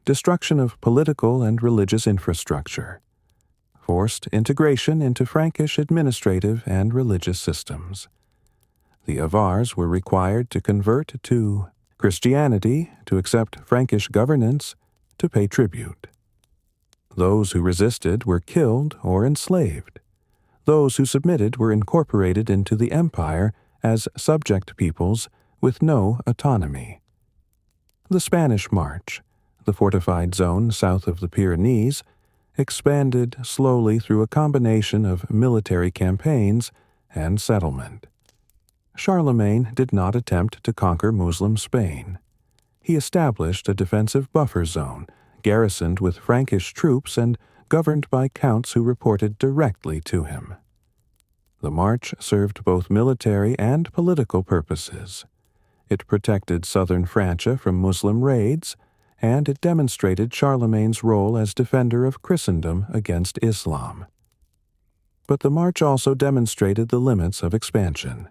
destruction of political and religious infrastructure, forced integration into Frankish administrative and religious systems. The Avars were required to convert to Christianity, to accept Frankish governance, to pay tribute. Those who resisted were killed or enslaved. Those who submitted were incorporated into the empire as subject peoples with no autonomy. The Spanish March, the fortified zone south of the Pyrenees, expanded slowly through a combination of military campaigns and settlement. Charlemagne did not attempt to conquer Muslim Spain. He established a defensive buffer zone, garrisoned with Frankish troops and governed by counts who reported directly to him. The march served both military and political purposes. It protected southern Francia from Muslim raids, and it demonstrated Charlemagne's role as defender of Christendom against Islam. But the march also demonstrated the limits of expansion.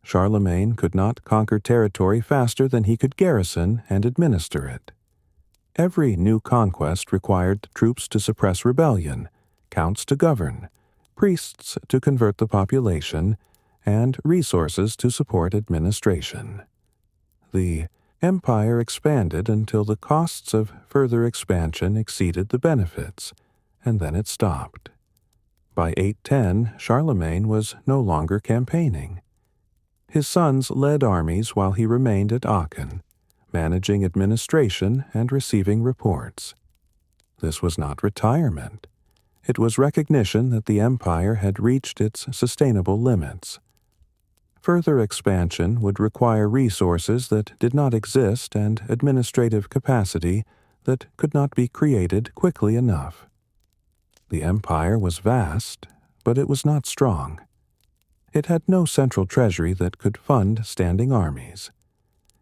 Charlemagne could not conquer territory faster than he could garrison and administer it. Every new conquest required troops to suppress rebellion, counts to govern, priests to convert the population, and resources to support administration. The empire expanded until the costs of further expansion exceeded the benefits, and then it stopped. By 810, Charlemagne was no longer campaigning. His sons led armies while he remained at Aachen, managing administration and receiving reports. This was not retirement. It was recognition that the empire had reached its sustainable limits. Further expansion would require resources that did not exist and administrative capacity that could not be created quickly enough. The empire was vast, but it was not strong. It had no central treasury that could fund standing armies.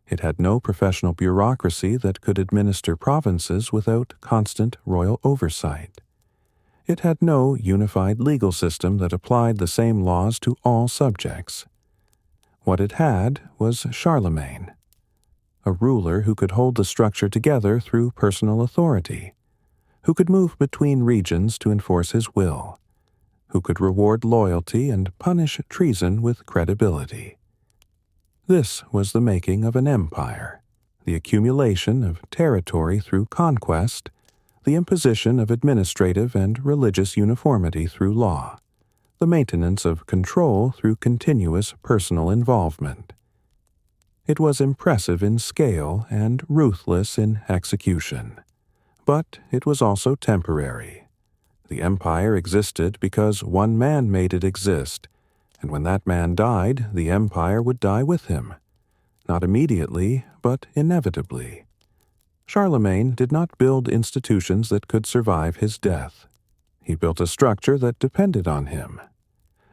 It had no professional bureaucracy that could administer provinces without constant royal oversight. It had no unified legal system that applied the same laws to all subjects. What it had was Charlemagne, a ruler who could hold the structure together through personal authority, who could move between regions to enforce his will, who could reward loyalty and punish treason with credibility. This was the making of an empire, the accumulation of territory through conquest, the imposition of administrative and religious uniformity through law, the maintenance of control through continuous personal involvement. It was impressive in scale and ruthless in execution, but it was also temporary. The empire existed because one man made it exist, and when that man died, the empire would die with him. Not immediately, but inevitably. Charlemagne did not build institutions that could survive his death. He built a structure that depended on him.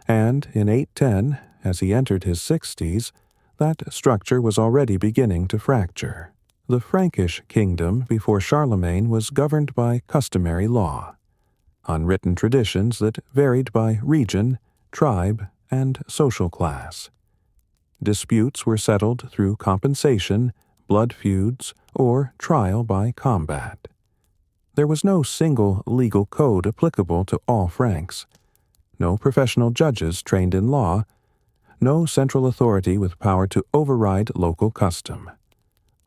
And in 810, as he entered his 60s, that structure was already beginning to fracture. The Frankish kingdom before Charlemagne was governed by customary law, unwritten traditions that varied by region, tribe, and social class. Disputes were settled through compensation, blood feuds, or trial by combat. There was no single legal code applicable to all Franks, no professional judges trained in law, no central authority with power to override local custom.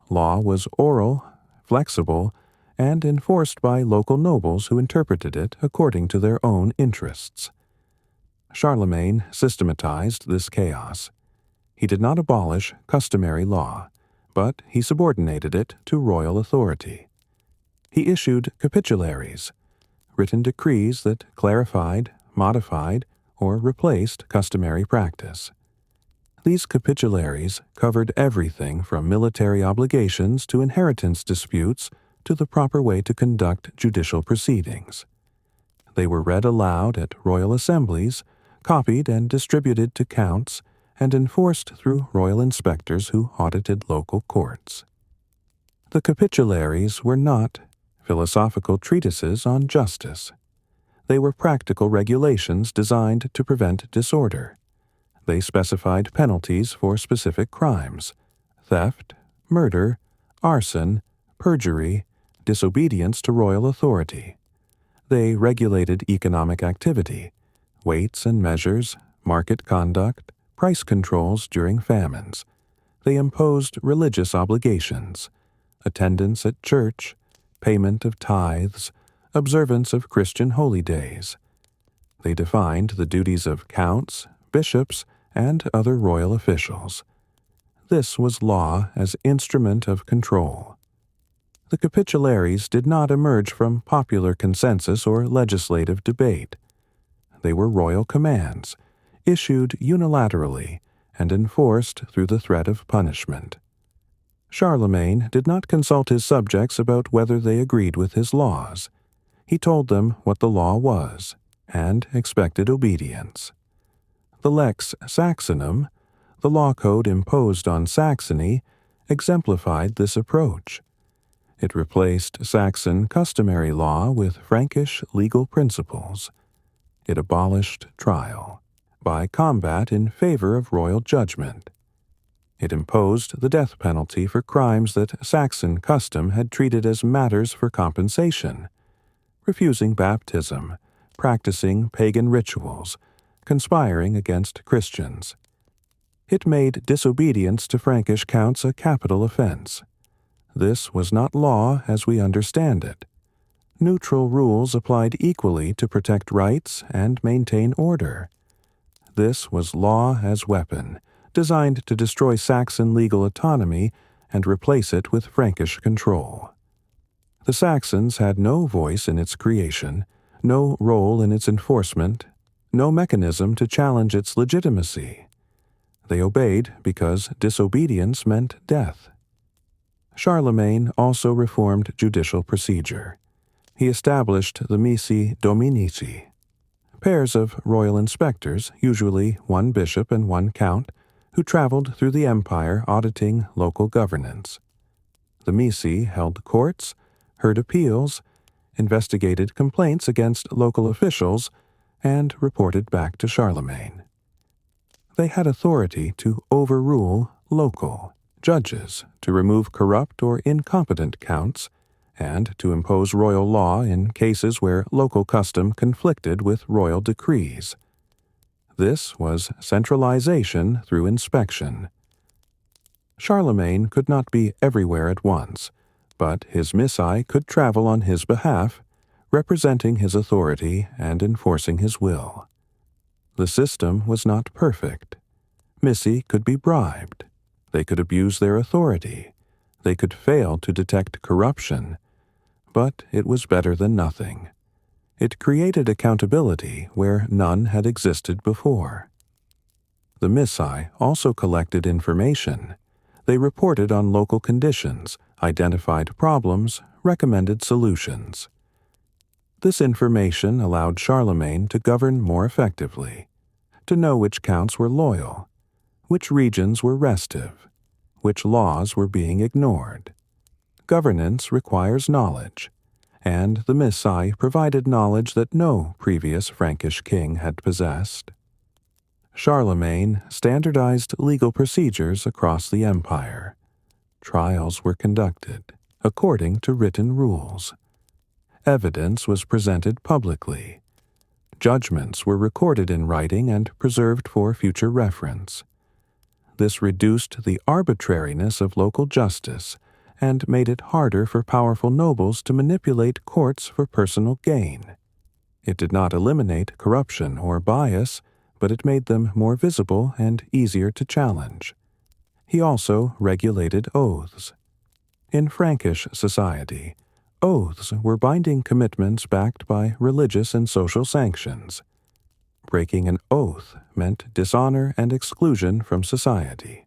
Law was oral, flexible, and enforced by local nobles who interpreted it according to their own interests. Charlemagne systematized this chaos. He did not abolish customary law, but he subordinated it to royal authority. He issued capitularies, written decrees that clarified, modified, or replaced customary practice. These capitularies covered everything from military obligations to inheritance disputes to the proper way to conduct judicial proceedings. They were read aloud at royal assemblies, copied and distributed to counts, and enforced through royal inspectors who audited local courts. The capitularies were not philosophical treatises on justice. They were practical regulations designed to prevent disorder. They specified penalties for specific crimes: theft, murder, arson, perjury, disobedience to royal authority. They regulated economic activity, weights and measures, market conduct, price controls during famines. They imposed religious obligations: attendance at church, payment of tithes, observance of Christian holy days. They defined the duties of counts, bishops, and other royal officials. This was law as instrument of control. The capitularies did not emerge from popular consensus or legislative debate. They were royal commands, issued unilaterally and enforced through the threat of punishment. Charlemagne did not consult his subjects about whether they agreed with his laws. He told them what the law was, and expected obedience. The Lex Saxonum, the law code imposed on Saxony, exemplified this approach. It replaced Saxon customary law with Frankish legal principles. It abolished trial by combat in favor of royal judgment. It imposed the death penalty for crimes that Saxon custom had treated as matters for compensation, refusing baptism, practicing pagan rituals, conspiring against Christians. It made disobedience to Frankish counts a capital offense. This was not law as we understand it. Neutral rules applied equally to protect rights and maintain order. This was law as weapon, designed to destroy Saxon legal autonomy and replace it with Frankish control. The Saxons had no voice in its creation, no role in its enforcement, no mechanism to challenge its legitimacy. They obeyed because disobedience meant death. Charlemagne also reformed judicial procedure. He established the missi dominici, pairs of royal inspectors, usually one bishop and one count, who traveled through the empire auditing local governance. The missi held courts, heard appeals, investigated complaints against local officials, and reported back to Charlemagne. They had authority to overrule local judges, to remove corrupt or incompetent counts, and to impose royal law in cases where local custom conflicted with royal decrees. This was centralization through inspection. Charlemagne could not be everywhere at once, but his missi could travel on his behalf, representing his authority and enforcing his will. The system was not perfect. Missi could be bribed. They could abuse their authority. They could fail to detect corruption. But it was better than nothing. It created accountability where none had existed before. The missi also collected information. They reported on local conditions, identified problems, recommended solutions. This information allowed Charlemagne to govern more effectively, to know which counts were loyal, which regions were restive, which laws were being ignored. Governance requires knowledge, and the missi provided knowledge that no previous Frankish king had possessed. Charlemagne standardized legal procedures across the empire. Trials were conducted according to written rules. Evidence was presented publicly. Judgments were recorded in writing and preserved for future reference. This reduced the arbitrariness of local justice and made it harder for powerful nobles to manipulate courts for personal gain. It did not eliminate corruption or bias, but it made them more visible and easier to challenge. He also regulated oaths. In Frankish society, oaths were binding commitments backed by religious and social sanctions. Breaking an oath meant dishonor and exclusion from society.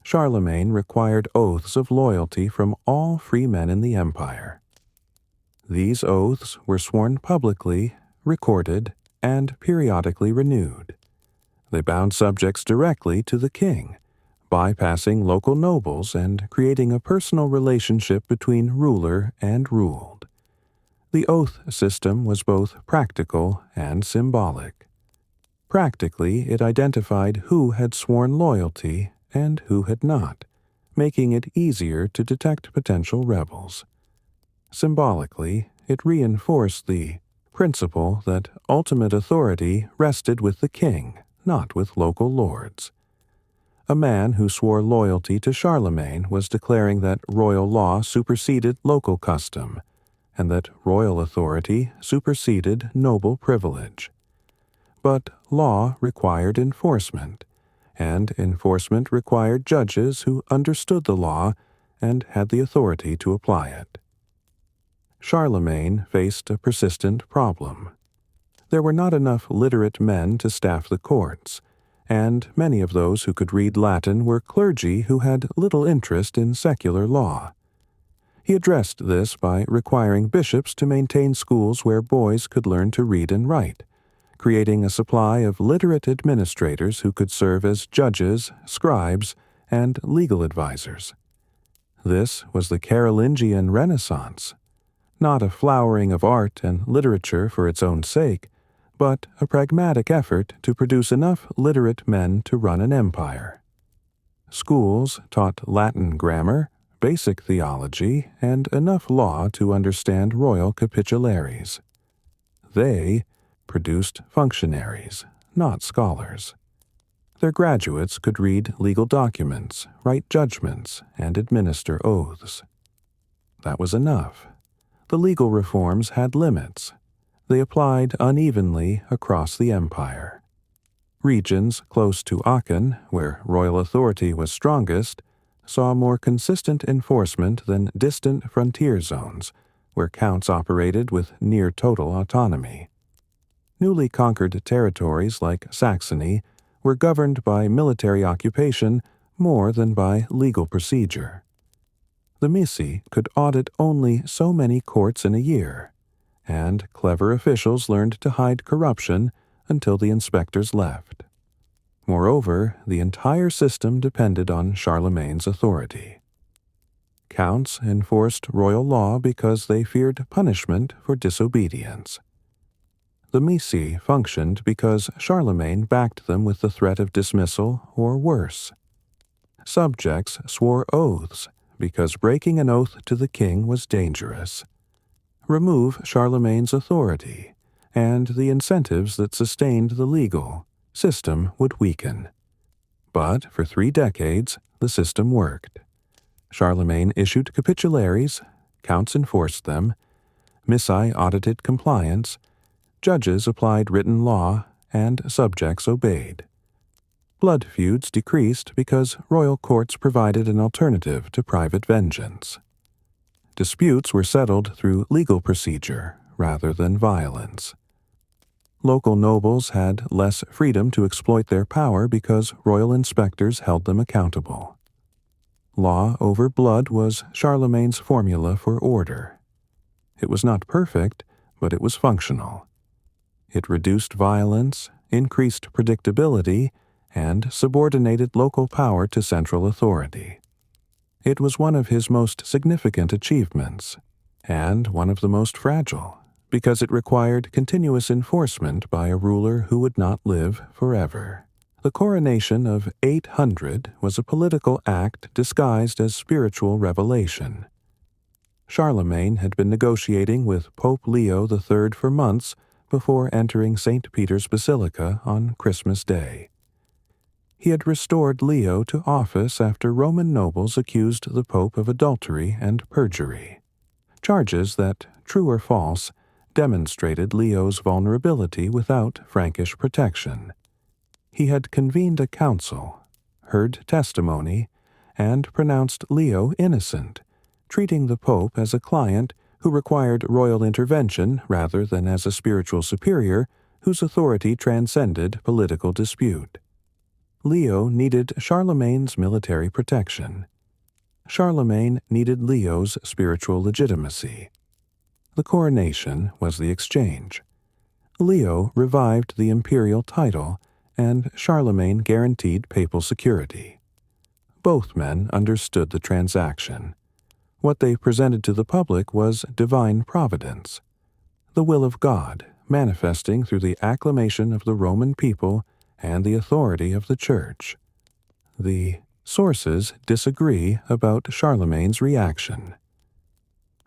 Charlemagne required oaths of loyalty from all free men in the empire. These oaths were sworn publicly, recorded, and periodically renewed. They bound subjects directly to the king, bypassing local nobles and creating a personal relationship between ruler and ruled. The oath system was both practical and symbolic. Practically, it identified who had sworn loyalty and who had not, making it easier to detect potential rebels. Symbolically, it reinforced the principle that ultimate authority rested with the king, not with local lords. A man who swore loyalty to Charlemagne was declaring that royal law superseded local custom, and that royal authority superseded noble privilege. But law required enforcement, and enforcement required judges who understood the law and had the authority to apply it. Charlemagne faced a persistent problem. There were not enough literate men to staff the courts, and many of those who could read Latin were clergy who had little interest in secular law. He addressed this by requiring bishops to maintain schools where boys could learn to read and write, creating a supply of literate administrators who could serve as judges, scribes, and legal advisors. This was the Carolingian Renaissance, not a flowering of art and literature for its own sake, but a pragmatic effort to produce enough literate men to run an empire. Schools taught Latin grammar, basic theology, and enough law to understand royal capitularies. They produced functionaries, not scholars. Their graduates could read legal documents, write judgments, and administer oaths. That was enough. The legal reforms had limits. They applied unevenly across the empire. Regions close to Aachen, where royal authority was strongest, saw more consistent enforcement than distant frontier zones, where counts operated with near-total autonomy. Newly conquered territories like Saxony were governed by military occupation more than by legal procedure. The missi could audit only so many courts in a year, and clever officials learned to hide corruption until the inspectors left. Moreover, the entire system depended on Charlemagne's authority. Counts enforced royal law because they feared punishment for disobedience. The missi functioned because Charlemagne backed them with the threat of dismissal or worse. Subjects swore oaths because breaking an oath to the king was dangerous. Remove Charlemagne's authority, and the incentives that sustained the legal system would weaken. But for 3 decades, the system worked. Charlemagne issued capitularies, counts enforced them, missi audited compliance, judges applied written law, and subjects obeyed. Blood feuds decreased because royal courts provided an alternative to private vengeance. Disputes were settled through legal procedure rather than violence. Local nobles had less freedom to exploit their power because royal inspectors held them accountable. Law over blood was Charlemagne's formula for order. It was not perfect, but it was functional. It reduced violence, increased predictability, and subordinated local power to central authority. It was one of his most significant achievements, and one of the most fragile, because it required continuous enforcement by a ruler who would not live forever. The coronation of 800 was a political act disguised as spiritual revelation. Charlemagne had been negotiating with Pope Leo III for months before entering St. Peter's Basilica on Christmas Day. He had restored Leo to office after Roman nobles accused the Pope of adultery and perjury, charges that, true or false, demonstrated Leo's vulnerability without Frankish protection. He had convened a council, heard testimony, and pronounced Leo innocent, treating the Pope as a client who required royal intervention rather than as a spiritual superior whose authority transcended political dispute. Leo needed Charlemagne's military protection. Charlemagne needed Leo's spiritual legitimacy. The coronation was the exchange. Leo revived the imperial title, and Charlemagne guaranteed papal security. Both men understood the transaction. What they presented to the public was divine providence, the will of God manifesting through the acclamation of the Roman people and the authority of the Church. The sources disagree about Charlemagne's reaction.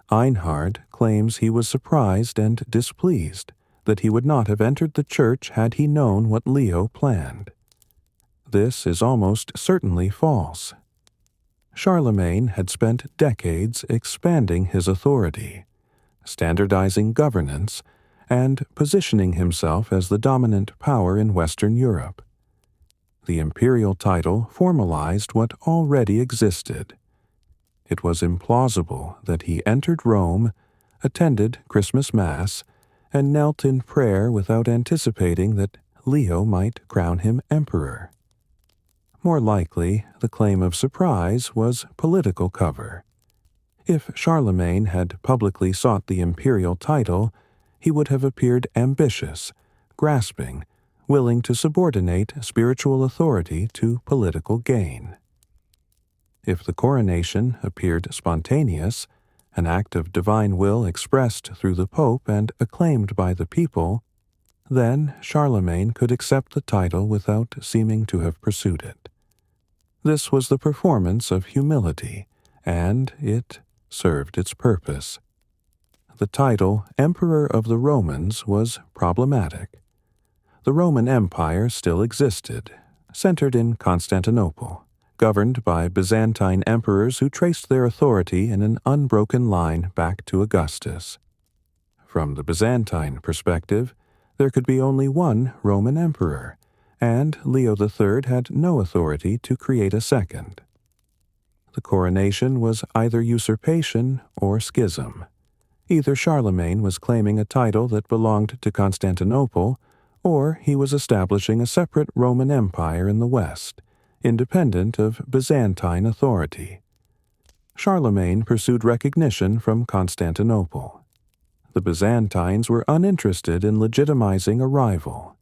Einhard claims he was surprised and displeased that he would not have entered the Church had he known what Leo planned. This is almost certainly false. Charlemagne had spent decades expanding his authority, standardizing governance, and positioning himself as the dominant power in Western Europe. The imperial title formalized what already existed. It was implausible that he entered Rome, attended Christmas Mass, and knelt in prayer without anticipating that Leo might crown him emperor. More likely, the claim of surprise was political cover. If Charlemagne had publicly sought the imperial title, he would have appeared ambitious, grasping, willing to subordinate spiritual authority to political gain. If the coronation appeared spontaneous, an act of divine will expressed through the Pope and acclaimed by the people, then Charlemagne could accept the title without seeming to have pursued it. This was the performance of humility, and it served its purpose. The title Emperor of the Romans was problematic. The Roman Empire still existed, centered in Constantinople, governed by Byzantine emperors who traced their authority in an unbroken line back to Augustus. From the Byzantine perspective, there could be only one Roman emperor, and Leo III had no authority to create a second. The coronation was either usurpation or schism. Either Charlemagne was claiming a title that belonged to Constantinople, or he was establishing a separate Roman Empire in the West, independent of Byzantine authority. Charlemagne pursued recognition from Constantinople. The Byzantines were uninterested in legitimizing a rival.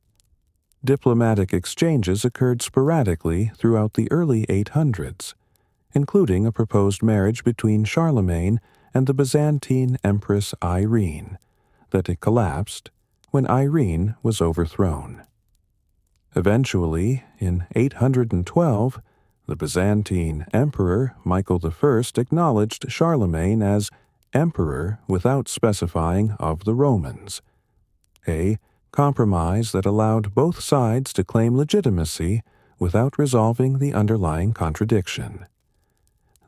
Diplomatic exchanges occurred sporadically throughout the early 800s, including a proposed marriage between Charlemagne and the Byzantine Empress Irene, that it collapsed when Irene was overthrown. Eventually, in 812, the Byzantine Emperor Michael I acknowledged Charlemagne as emperor without specifying of the Romans, a compromise that allowed both sides to claim legitimacy without resolving the underlying contradiction.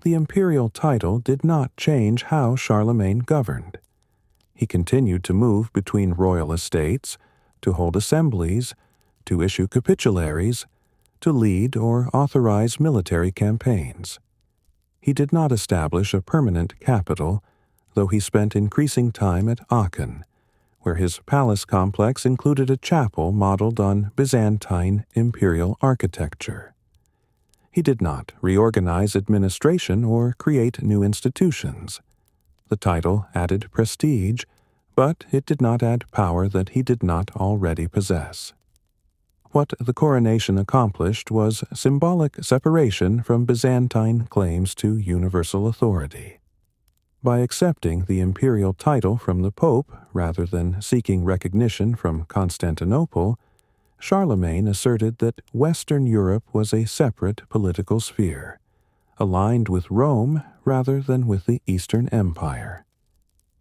The imperial title did not change how Charlemagne governed. He continued to move between royal estates, to hold assemblies, to issue capitularies, to lead or authorize military campaigns. He did not establish a permanent capital, though he spent increasing time at Aachen, where his palace complex included a chapel modeled on Byzantine imperial architecture. He did not reorganize administration or create new institutions. The title added prestige, but it did not add power that he did not already possess. What the coronation accomplished was symbolic separation from Byzantine claims to universal authority. By accepting the imperial title from the Pope rather than seeking recognition from Constantinople, Charlemagne asserted that Western Europe was a separate political sphere, aligned with Rome rather than with the Eastern Empire.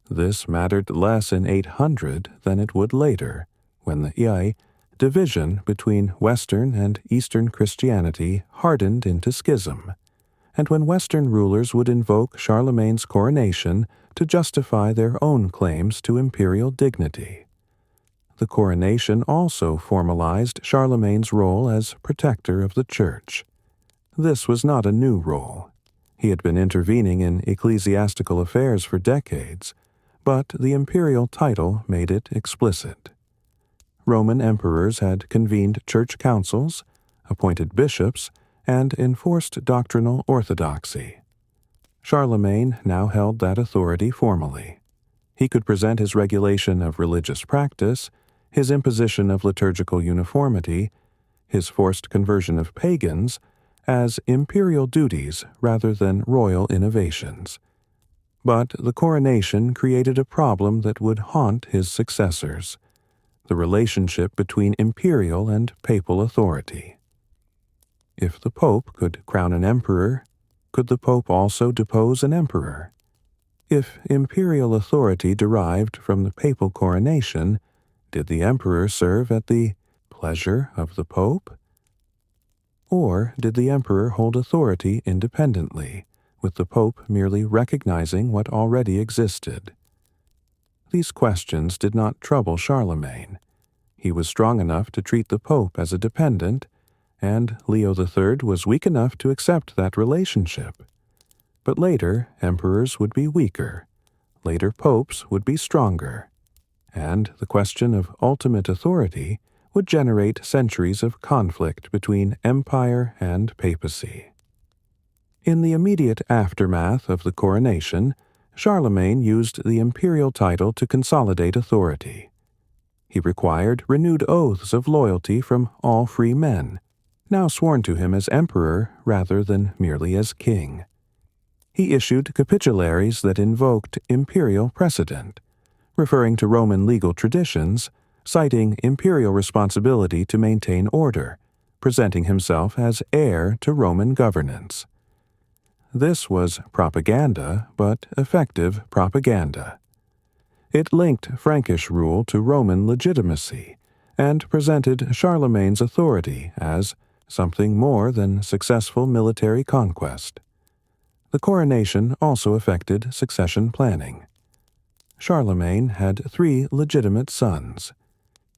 This mattered less in 800 than it would later, when the division between Western and Eastern Christianity hardened into schism, and when Western rulers would invoke Charlemagne's coronation to justify their own claims to imperial dignity. The coronation also formalized Charlemagne's role as protector of the Church. This was not a new role. He had been intervening in ecclesiastical affairs for decades, but the imperial title made it explicit. Roman emperors had convened church councils, appointed bishops, and enforced doctrinal orthodoxy. Charlemagne now held that authority formally. He could present his regulation of religious practice, his imposition of liturgical uniformity, his forced conversion of pagans, as imperial duties rather than royal innovations. But the coronation created a problem that would haunt his successors: the relationship between imperial and papal authority. If the Pope could crown an emperor, could the Pope also depose an emperor? If imperial authority derived from the papal coronation, did the emperor serve at the pleasure of the Pope? Or did the emperor hold authority independently, with the Pope merely recognizing what already existed? These questions did not trouble Charlemagne. He was strong enough to treat the Pope as a dependent, and Leo III was weak enough to accept that relationship. But later, emperors would be weaker. Later popes would be stronger. and the question of ultimate authority would generate centuries of conflict between empire and papacy. In the immediate aftermath of the coronation, Charlemagne used the imperial title to consolidate authority. He required renewed oaths of loyalty from all free men, now sworn to him as emperor rather than merely as king. He issued capitularies that invoked imperial precedent, referring to Roman legal traditions, citing imperial responsibility to maintain order, presenting himself as heir to Roman governance. This was propaganda, but effective propaganda. It linked Frankish rule to Roman legitimacy and presented Charlemagne's authority as something more than successful military conquest. The coronation also affected succession planning. Charlemagne had 3 legitimate sons.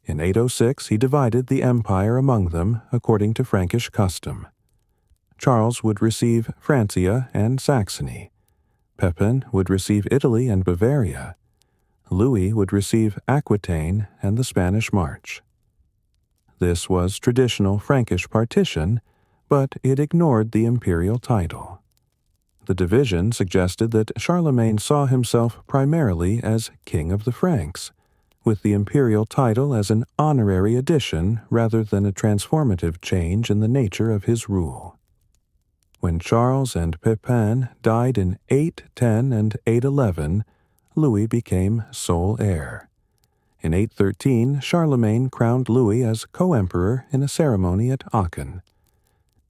In 806 he divided the empire among them according to Frankish custom. Charles would receive Francia and Saxony. Pepin would receive Italy and Bavaria. Louis would receive Aquitaine and the Spanish March. This was traditional Frankish partition, but it ignored the imperial title. The division suggested that Charlemagne saw himself primarily as King of the Franks, with the imperial title as an honorary addition rather than a transformative change in the nature of his rule. When Charles and Pepin died in 810 and 811, Louis became sole heir. In 813, Charlemagne crowned Louis as co-emperor in a ceremony at Aachen.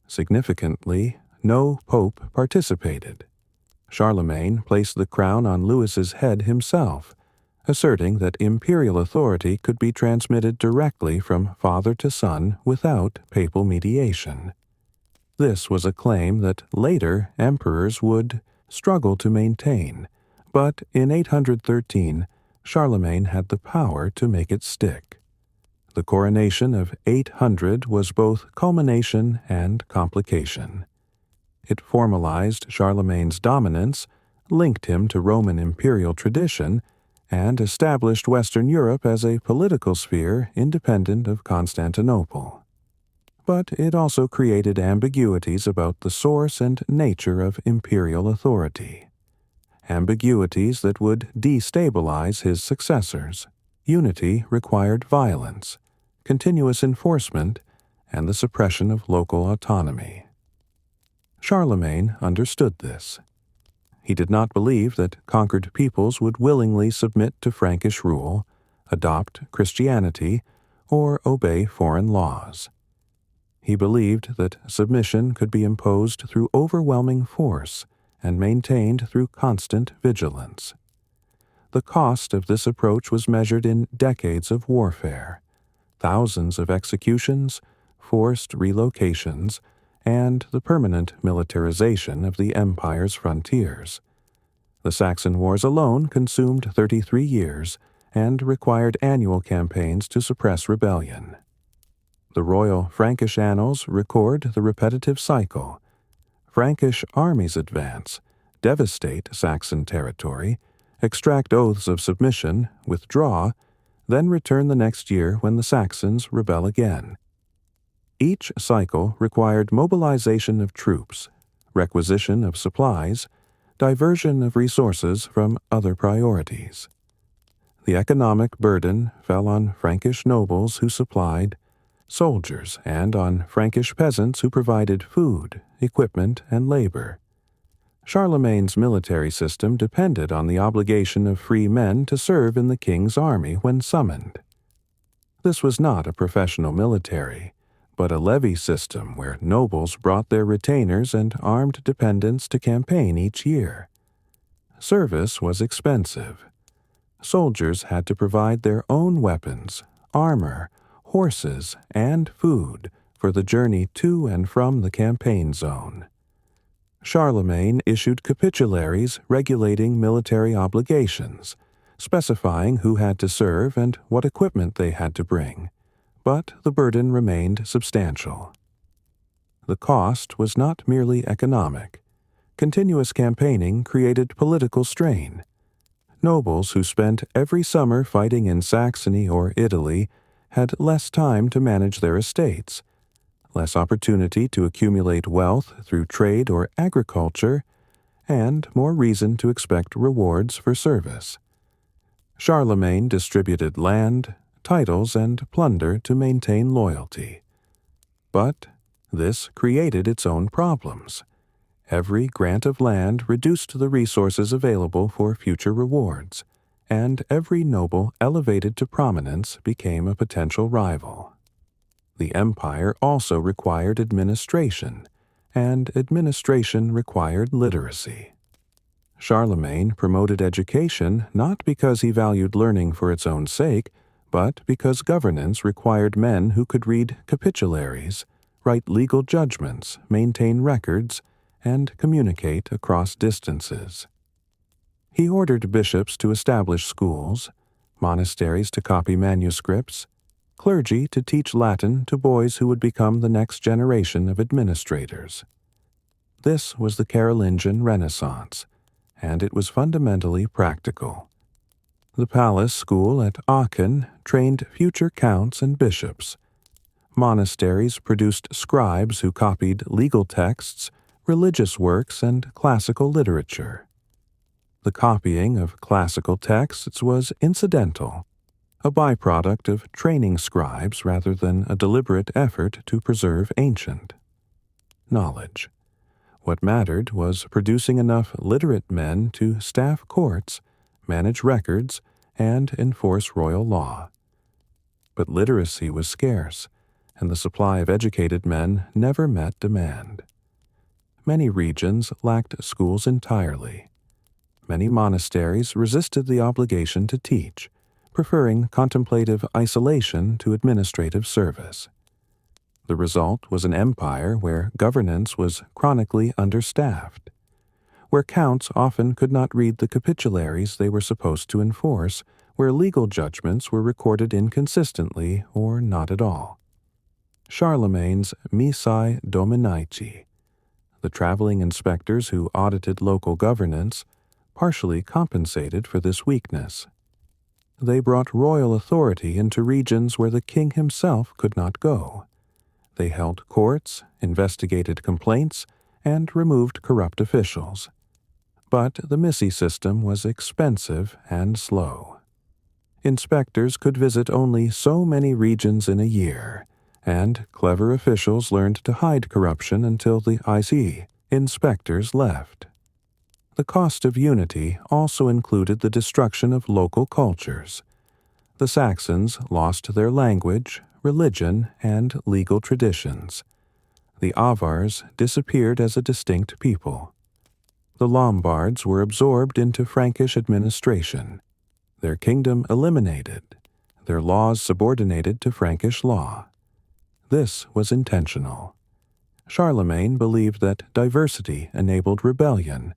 Significantly, no pope participated. Charlemagne placed the crown on Louis's head himself, asserting that imperial authority could be transmitted directly from father to son without papal mediation. This was a claim that later emperors would struggle to maintain, but in 813, Charlemagne had the power to make it stick. The coronation of 800 was both culmination and complication. It formalized Charlemagne's dominance, linked him to Roman imperial tradition, and established Western Europe as a political sphere independent of Constantinople. But it also created ambiguities about the source and nature of imperial authority. Ambiguities that would destabilize his successors. Unity required violence, continuous enforcement, and the suppression of local autonomy. Charlemagne understood this. He did not believe that conquered peoples would willingly submit to Frankish rule, adopt Christianity, or obey foreign laws. He believed that submission could be imposed through overwhelming force and maintained through constant vigilance. The cost of this approach was measured in decades of warfare, thousands of executions, forced relocations, and the permanent militarization of the empire's frontiers. The Saxon Wars alone consumed 33 years and required annual campaigns to suppress rebellion. The royal Frankish annals record the repetitive cycle. Frankish armies advance, devastate Saxon territory, extract oaths of submission, withdraw, then return the next year when the Saxons rebel again. Each cycle required mobilization of troops, requisition of supplies, diversion of resources from other priorities. The economic burden fell on Frankish nobles who supplied, soldiers, and on Frankish peasants who provided food, equipment, and labor. Charlemagne's military system depended on the obligation of free men to serve in the king's army when summoned. This was not a professional military, but a levy system where nobles brought their retainers and armed dependents to campaign each year. Service was expensive. Soldiers had to provide their own weapons, armor, horses, and food for the journey to and from the campaign zone. Charlemagne issued capitularies regulating military obligations, specifying who had to serve and what equipment they had to bring, but the burden remained substantial. The cost was not merely economic. Continuous campaigning created political strain. Nobles who spent every summer fighting in Saxony or Italy had less time to manage their estates, less opportunity to accumulate wealth through trade or agriculture, and more reason to expect rewards for service. Charlemagne distributed land, titles, and plunder to maintain loyalty. But this created its own problems. Every grant of land reduced the resources available for future rewards, and every noble elevated to prominence became a potential rival. The empire also required administration, and administration required literacy. Charlemagne promoted education not because he valued learning for its own sake, but because governance required men who could read capitularies, write legal judgments, maintain records, and communicate across distances. He ordered bishops to establish schools, monasteries to copy manuscripts, clergy to teach Latin to boys who would become the next generation of administrators. This was the Carolingian Renaissance, and it was fundamentally practical. The palace school at Aachen trained future counts and bishops. Monasteries produced scribes who copied legal texts, religious works, and classical literature. The copying of classical texts was incidental, a byproduct of training scribes rather than a deliberate effort to preserve ancient knowledge. What mattered was producing enough literate men to staff courts, manage records, and enforce royal law. But literacy was scarce, and the supply of educated men never met demand. Many regions lacked schools entirely. Many monasteries resisted the obligation to teach, preferring contemplative isolation to administrative service. The result was an empire where governance was chronically understaffed, where counts often could not read the capitularies they were supposed to enforce, where legal judgments were recorded inconsistently or not at all. Charlemagne's missae dominici, the traveling inspectors who audited local governance, partially compensated for this weakness. They brought royal authority into regions where the king himself could not go. They held courts, investigated complaints, and removed corrupt officials. But the missi system was expensive and slow. Inspectors could visit only so many regions in a year, and clever officials learned to hide corruption until the IC inspectors left. The cost of unity also included the destruction of local cultures. The Saxons lost their language, religion, and legal traditions. The Avars disappeared as a distinct people. The Lombards were absorbed into Frankish administration, their kingdom eliminated, their laws subordinated to Frankish law. This was intentional. Charlemagne believed that diversity enabled rebellion,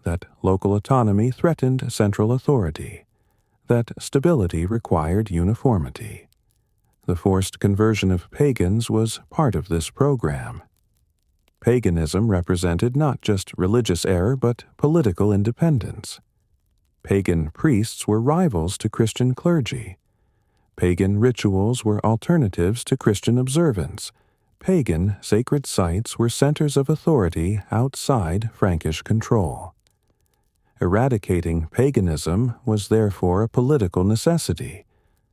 that local autonomy threatened central authority, that stability required uniformity. The forced conversion of pagans was part of this program. Paganism represented not just religious error but political independence. Pagan priests were rivals to Christian clergy. Pagan rituals were alternatives to Christian observance. Pagan sacred sites were centers of authority outside Frankish control. Eradicating paganism was therefore a political necessity,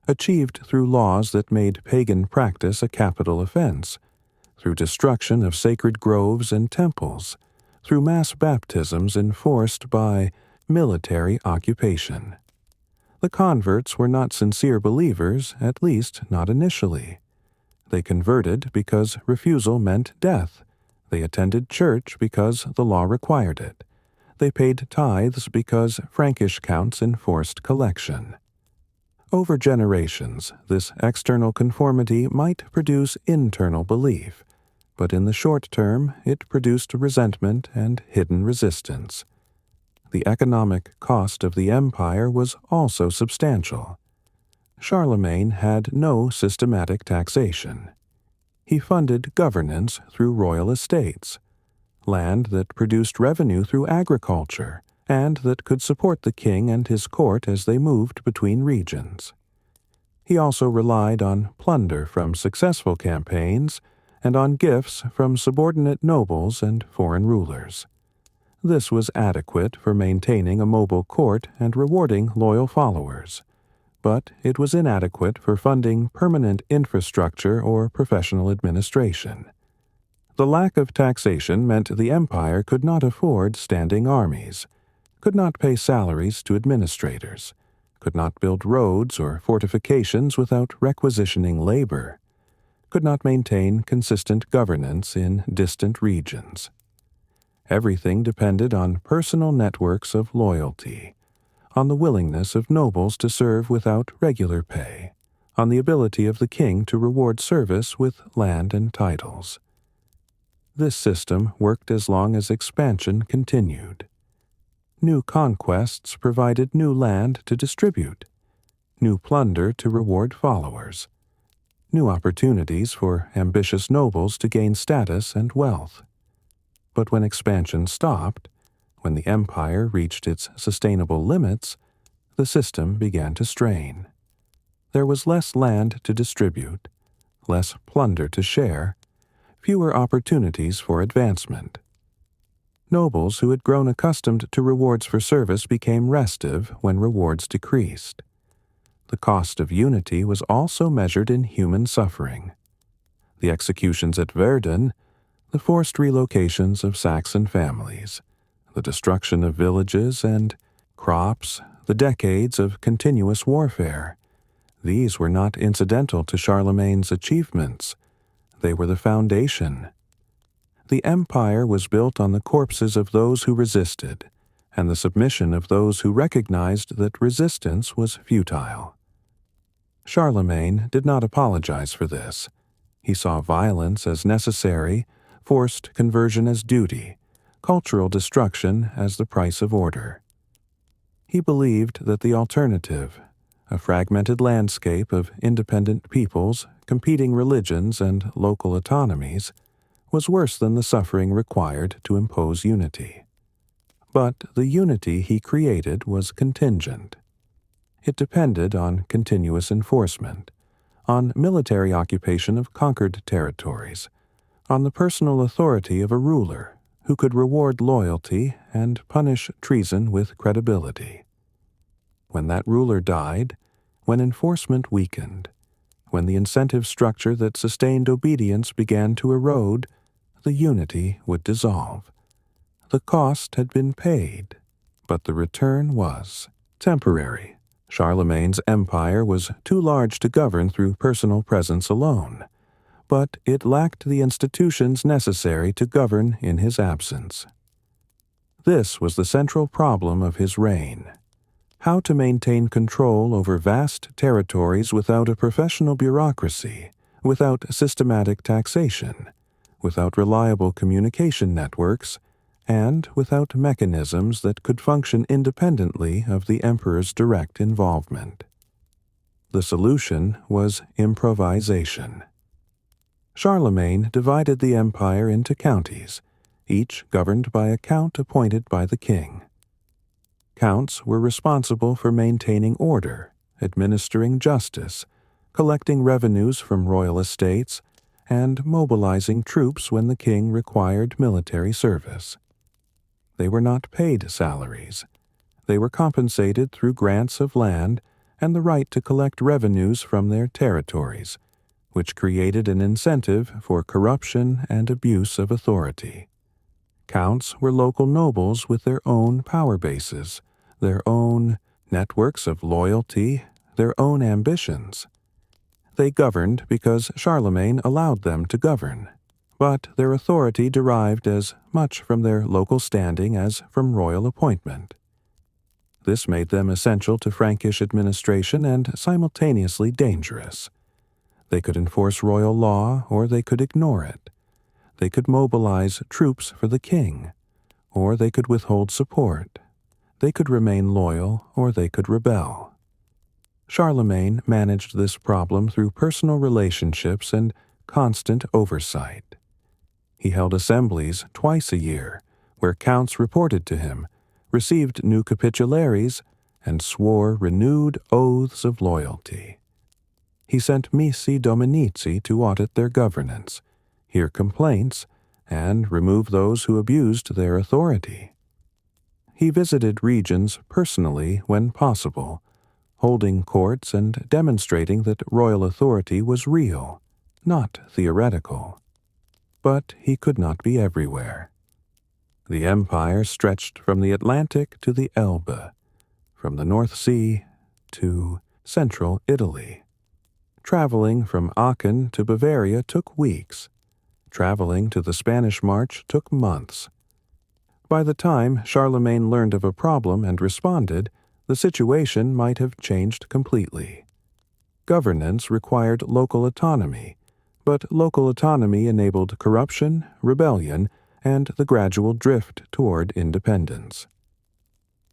achieved through laws that made pagan practice a capital offense, through destruction of sacred groves and temples, through mass baptisms enforced by military occupation. The converts were not sincere believers, at least not initially. They converted because refusal meant death. They attended church because the law required it. They paid tithes because Frankish counts enforced collection. Over generations, this external conformity might produce internal belief, but in the short term it produced resentment and hidden resistance. The economic cost of the empire was also substantial. Charlemagne had no systematic taxation. He funded governance through royal estates, land that produced revenue through agriculture, and that could support the king and his court as they moved between regions. He also relied on plunder from successful campaigns and on gifts from subordinate nobles and foreign rulers. This was adequate for maintaining a mobile court and rewarding loyal followers, but it was inadequate for funding permanent infrastructure or professional administration. The lack of taxation meant the empire could not afford standing armies, could not pay salaries to administrators, could not build roads or fortifications without requisitioning labor, could not maintain consistent governance in distant regions. Everything depended on personal networks of loyalty, on the willingness of nobles to serve without regular pay, on the ability of the king to reward service with land and titles. This system worked as long as expansion continued. New conquests provided new land to distribute, new plunder to reward followers, new opportunities for ambitious nobles to gain status and wealth. But when expansion stopped, when the empire reached its sustainable limits, the system began to strain. There was less land to distribute, less plunder to share, fewer opportunities for advancement. Nobles who had grown accustomed to rewards for service became restive when rewards decreased. The cost of unity was also measured in human suffering. The executions at Verdun, the forced relocations of Saxon families, the destruction of villages and crops, the decades of continuous warfare. These were not incidental to Charlemagne's achievements. They were the foundation. The empire was built on the corpses of those who resisted, and the submission of those who recognized that resistance was futile. Charlemagne did not apologize for this. He saw violence as necessary, forced conversion as duty, cultural destruction as the price of order. He believed that the alternative, a fragmented landscape of independent peoples, competing religions, and local autonomies, was worse than the suffering required to impose unity. But the unity he created was contingent. It depended on continuous enforcement, on military occupation of conquered territories, on the personal authority of a ruler who could reward loyalty and punish treason with credibility. When that ruler died, when enforcement weakened, when the incentive structure that sustained obedience began to erode, the unity would dissolve. The cost had been paid, but the return was temporary. Charlemagne's empire was too large to govern through personal presence alone, but it lacked the institutions necessary to govern in his absence. This was the central problem of his reign: how to maintain control over vast territories without a professional bureaucracy, without systematic taxation, without reliable communication networks, and without mechanisms that could function independently of the emperor's direct involvement. The solution was improvisation. Charlemagne divided the empire into counties, each governed by a count appointed by the king. Counts were responsible for maintaining order, administering justice, collecting revenues from royal estates, and mobilizing troops when the king required military service. They were not paid salaries. They were compensated through grants of land and the right to collect revenues from their territories, which created an incentive for corruption and abuse of authority. Counts were local nobles with their own power bases, their own networks of loyalty, their own ambitions. They governed because Charlemagne allowed them to govern, but their authority derived as much from their local standing as from royal appointment. This made them essential to Frankish administration and simultaneously dangerous. They could enforce royal law, or they could ignore it. They could mobilize troops for the king, or they could withhold support. They could remain loyal, or they could rebel. Charlemagne managed this problem through personal relationships and constant oversight. He held assemblies twice a year, where counts reported to him, received new capitularies, and swore renewed oaths of loyalty. He sent missi dominici to audit their governance, hear complaints, and remove those who abused their authority. He visited regions personally when possible, holding courts and demonstrating that royal authority was real, not theoretical. But he could not be everywhere. The empire stretched from the Atlantic to the Elbe, from the North Sea to central Italy. Traveling from Aachen to Bavaria took weeks. Traveling to the Spanish March took months. By the time Charlemagne learned of a problem and responded, the situation might have changed completely. Governance required local autonomy, but local autonomy enabled corruption, rebellion, and the gradual drift toward independence.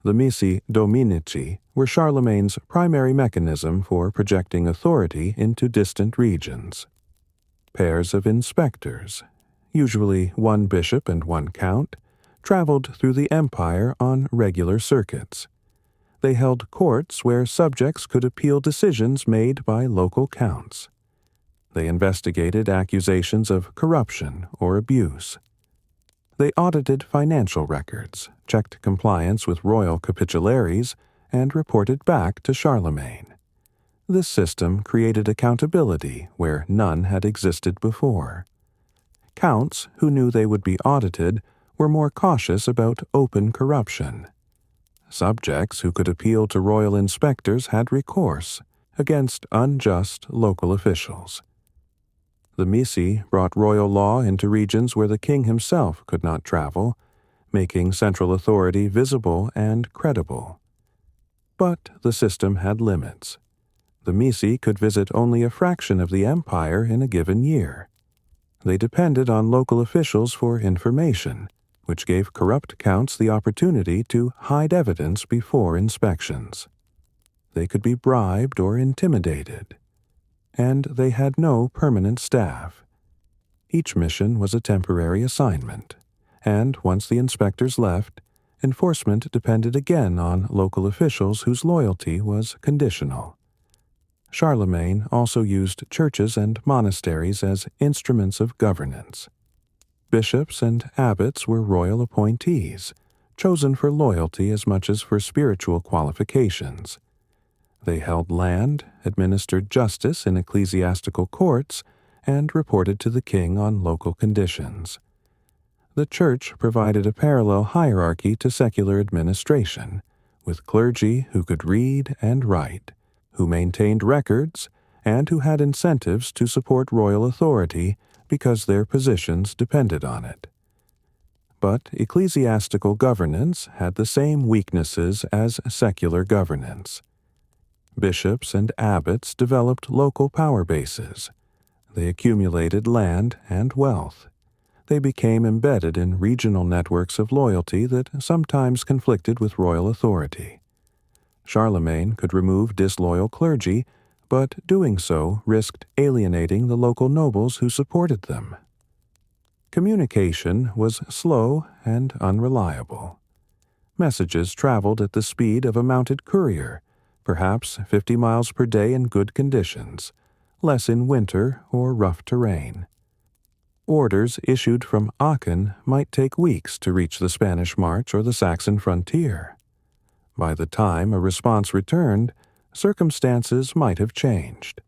The missi dominici were Charlemagne's primary mechanism for projecting authority into distant regions. Pairs of inspectors, usually one bishop and one count, traveled through the empire on regular circuits. They held courts where subjects could appeal decisions made by local counts. They investigated accusations of corruption or abuse. They audited financial records, checked compliance with royal capitularies, and reported back to Charlemagne. This system created accountability where none had existed before. Counts who knew they would be audited were more cautious about open corruption. Subjects who could appeal to royal inspectors had recourse against unjust local officials. The missi brought royal law into regions where the king himself could not travel, making central authority visible and credible. But the system had limits. The missi could visit only a fraction of the empire in a given year. They depended on local officials for information, which gave corrupt counts the opportunity to hide evidence before inspections. They could be bribed or intimidated. And they had no permanent staff. Each mission was a temporary assignment, and once the inspectors left, enforcement depended again on local officials whose loyalty was conditional. Charlemagne also used churches and monasteries as instruments of governance. Bishops and abbots were royal appointees, chosen for loyalty as much as for spiritual qualifications. They held land, administered justice in ecclesiastical courts, and reported to the king on local conditions. The church provided a parallel hierarchy to secular administration, with clergy who could read and write, who maintained records, and who had incentives to support royal authority because their positions depended on it. But ecclesiastical governance had the same weaknesses as secular governance. Bishops and abbots developed local power bases. They accumulated land and wealth. They became embedded in regional networks of loyalty that sometimes conflicted with royal authority. Charlemagne could remove disloyal clergy, but doing so risked alienating the local nobles who supported them. Communication was slow and unreliable. Messages traveled at the speed of a mounted courier, perhaps 50 miles per day in good conditions, less in winter or rough terrain. Orders issued from Aachen might take weeks to reach the Spanish March or the Saxon frontier. By the time a response returned, circumstances might have changed.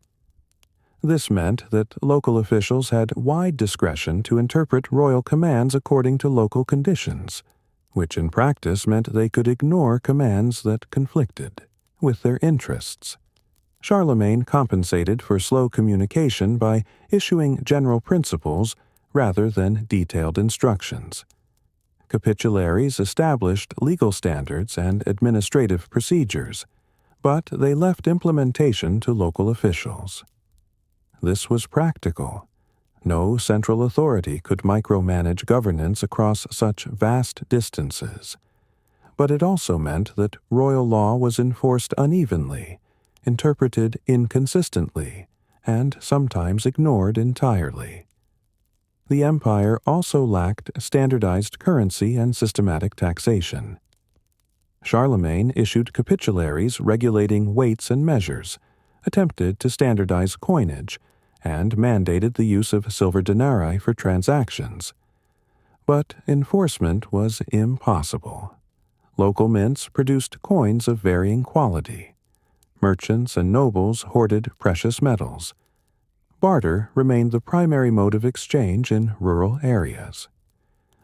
This meant that local officials had wide discretion to interpret royal commands according to local conditions, which in practice meant they could ignore commands that conflicted with their interests. Charlemagne compensated for slow communication by issuing general principles rather than detailed instructions. Capitularies established legal standards and administrative procedures, but they left implementation to local officials. This was practical. No central authority could micromanage governance across such vast distances. But it also meant that royal law was enforced unevenly, interpreted inconsistently, and sometimes ignored entirely. The empire also lacked standardized currency and systematic taxation. Charlemagne issued capitularies regulating weights and measures, attempted to standardize coinage, and mandated the use of silver denarii for transactions. But enforcement was impossible. Local mints produced coins of varying quality. Merchants and nobles hoarded precious metals. Barter remained the primary mode of exchange in rural areas.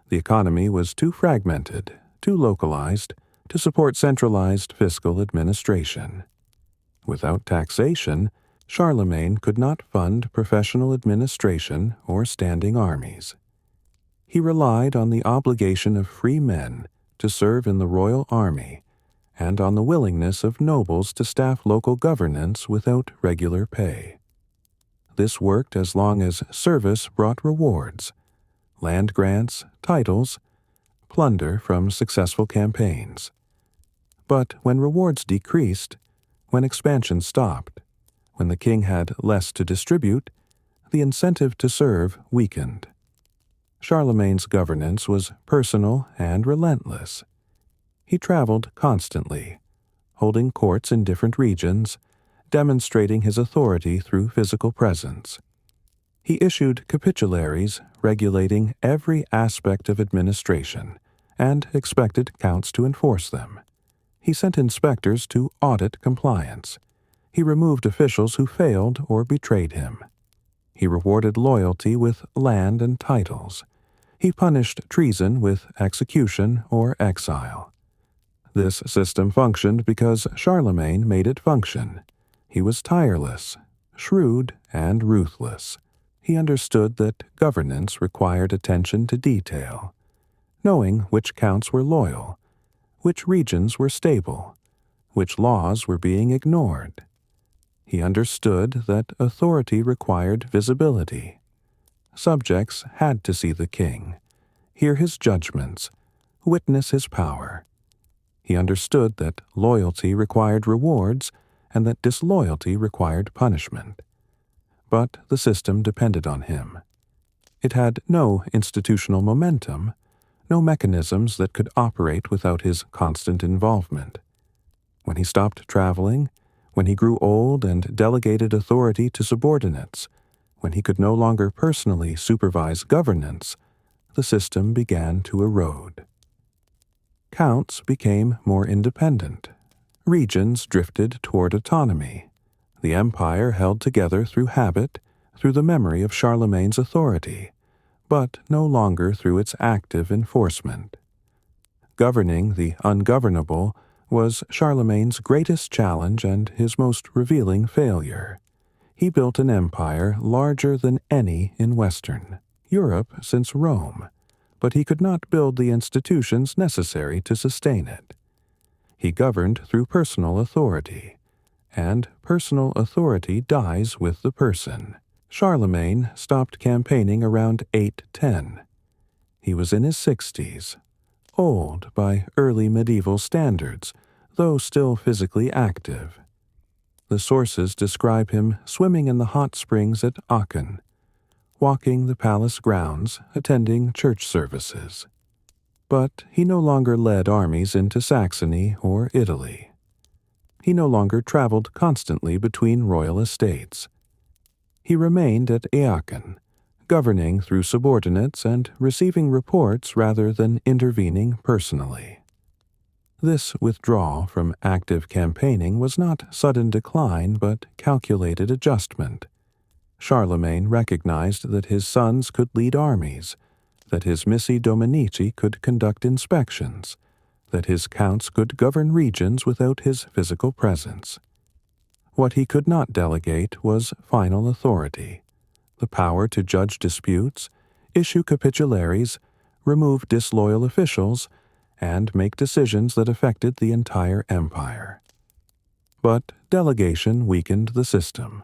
The economy was too fragmented, too localized, to support centralized fiscal administration. Without taxation, Charlemagne could not fund professional administration or standing armies. He relied on the obligation of free men to serve in the royal army and on the willingness of nobles to staff local governance without regular pay. This worked as long as service brought rewards, land grants, titles, plunder from successful campaigns. But when rewards decreased, when expansion stopped, when the king had less to distribute, the incentive to serve weakened. Charlemagne's governance was personal and relentless. He traveled constantly, holding courts in different regions, demonstrating his authority through physical presence. He issued capitularies regulating every aspect of administration and expected counts to enforce them. He sent inspectors to audit compliance. He removed officials who failed or betrayed him. He rewarded loyalty with land and titles. He punished treason with execution or exile. This system functioned because Charlemagne made it function. He was tireless, shrewd, and ruthless. He understood that governance required attention to detail, knowing which counts were loyal, which regions were stable, which laws were being ignored. He understood that authority required visibility. Subjects had to see the king, hear his judgments, witness his power. He understood that loyalty required rewards and that disloyalty required punishment. But the system depended on him. It had no institutional momentum, no mechanisms that could operate without his constant involvement. When he stopped traveling, when he grew old and delegated authority to subordinates, when he could no longer personally supervise governance, the system began to erode. Counts became more independent. Regions drifted toward autonomy. The empire held together through habit, through the memory of Charlemagne's authority, but no longer through its active enforcement. Governing the ungovernable was Charlemagne's greatest challenge and his most revealing failure. He built an empire larger than any in Western Europe since Rome, but he could not build the institutions necessary to sustain it. He governed through personal authority, and personal authority dies with the person. Charlemagne stopped campaigning around 810. He was in his 60s, old by early medieval standards, though still physically active. The sources describe him swimming in the hot springs at Aachen, walking the palace grounds, attending church services. But he no longer led armies into Saxony or Italy. He no longer traveled constantly between royal estates. He remained at Aachen, governing through subordinates and receiving reports rather than intervening personally. This withdrawal from active campaigning was not sudden decline but calculated adjustment. Charlemagne recognized that his sons could lead armies, that his missi dominici could conduct inspections, that his counts could govern regions without his physical presence. What he could not delegate was final authority, the power to judge disputes, issue capitularies, remove disloyal officials, and make decisions that affected the entire empire. But delegation weakened the system.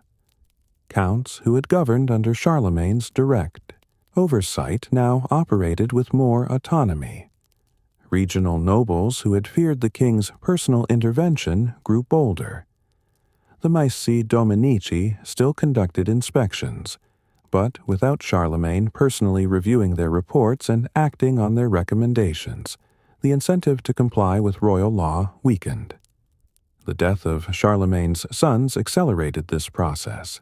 Counts who had governed under Charlemagne's direct oversight now operated with more autonomy. Regional nobles who had feared the king's personal intervention grew bolder. The missi dominici still conducted inspections, but without Charlemagne personally reviewing their reports and acting on their recommendations, the incentive to comply with royal law weakened. The death of Charlemagne's sons accelerated this process.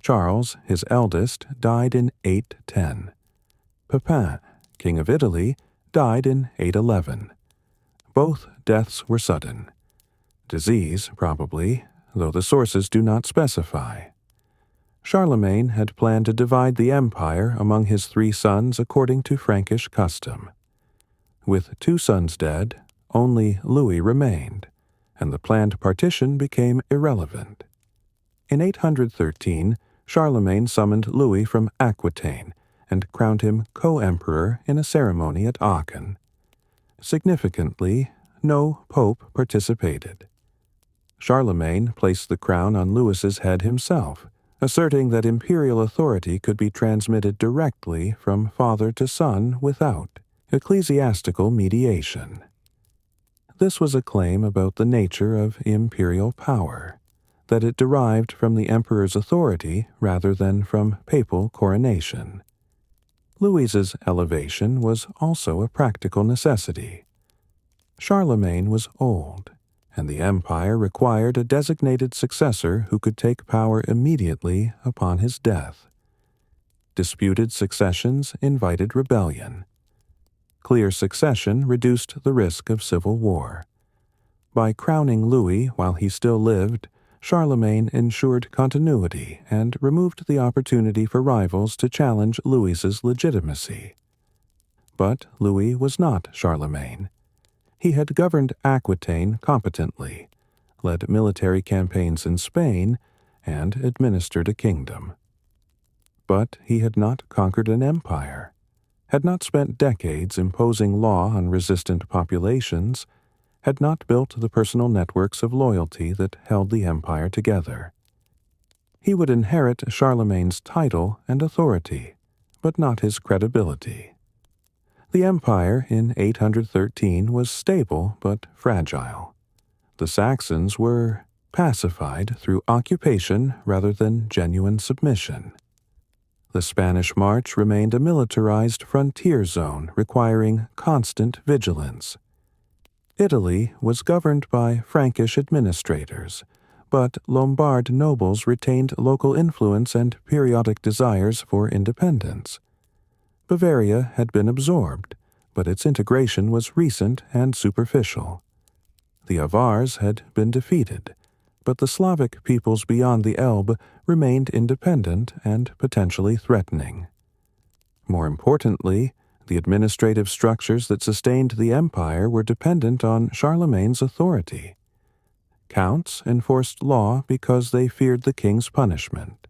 Charles, his eldest, died in 810. Pepin, king of Italy, died in 811. Both deaths were sudden. Disease, probably, though the sources do not specify. Charlemagne had planned to divide the empire among his 3 sons according to Frankish custom. With 2 sons dead, only Louis remained, and the planned partition became irrelevant. In 813, Charlemagne summoned Louis from Aquitaine and crowned him co-emperor in a ceremony at Aachen. Significantly, no pope participated. Charlemagne placed the crown on Louis's head himself, asserting that imperial authority could be transmitted directly from father to son without ecclesiastical mediation. This was a claim about the nature of imperial power, that it derived from the emperor's authority rather than from papal coronation. Louis's elevation was also a practical necessity. Charlemagne was old, and the empire required a designated successor who could take power immediately upon his death. Disputed successions invited rebellion. Clear succession reduced the risk of civil war. By crowning Louis while he still lived, Charlemagne ensured continuity and removed the opportunity for rivals to challenge Louis's legitimacy. But Louis was not Charlemagne. He had governed Aquitaine competently, led military campaigns in Spain, and administered a kingdom. But he had not conquered an empire, had not spent decades imposing law on resistant populations, had not built the personal networks of loyalty that held the empire together. He would inherit Charlemagne's title and authority, but not his credibility. The empire in 813 was stable but fragile. The Saxons were pacified through occupation rather than genuine submission. The Spanish March remained a militarized frontier zone requiring constant vigilance. Italy was governed by Frankish administrators, but Lombard nobles retained local influence and periodic desires for independence. Bavaria had been absorbed, but its integration was recent and superficial. The Avars had been defeated, but the Slavic peoples beyond the Elbe remained independent and potentially threatening. More importantly, the administrative structures that sustained the empire were dependent on Charlemagne's authority. Counts enforced law because they feared the king's punishment.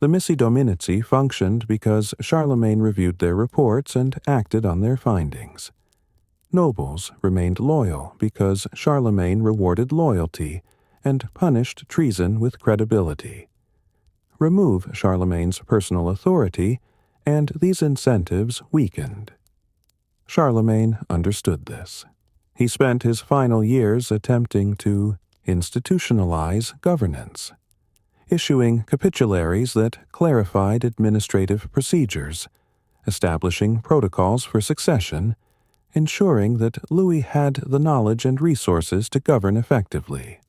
The Missi Dominici functioned because Charlemagne reviewed their reports and acted on their findings. Nobles remained loyal because Charlemagne rewarded loyalty and punished treason with credibility. Remove Charlemagne's personal authority, and these incentives weakened. Charlemagne understood this. He spent his final years attempting to institutionalize governance, issuing capitularies that clarified administrative procedures, establishing protocols for succession, ensuring that Louis had the knowledge and resources to govern effectively.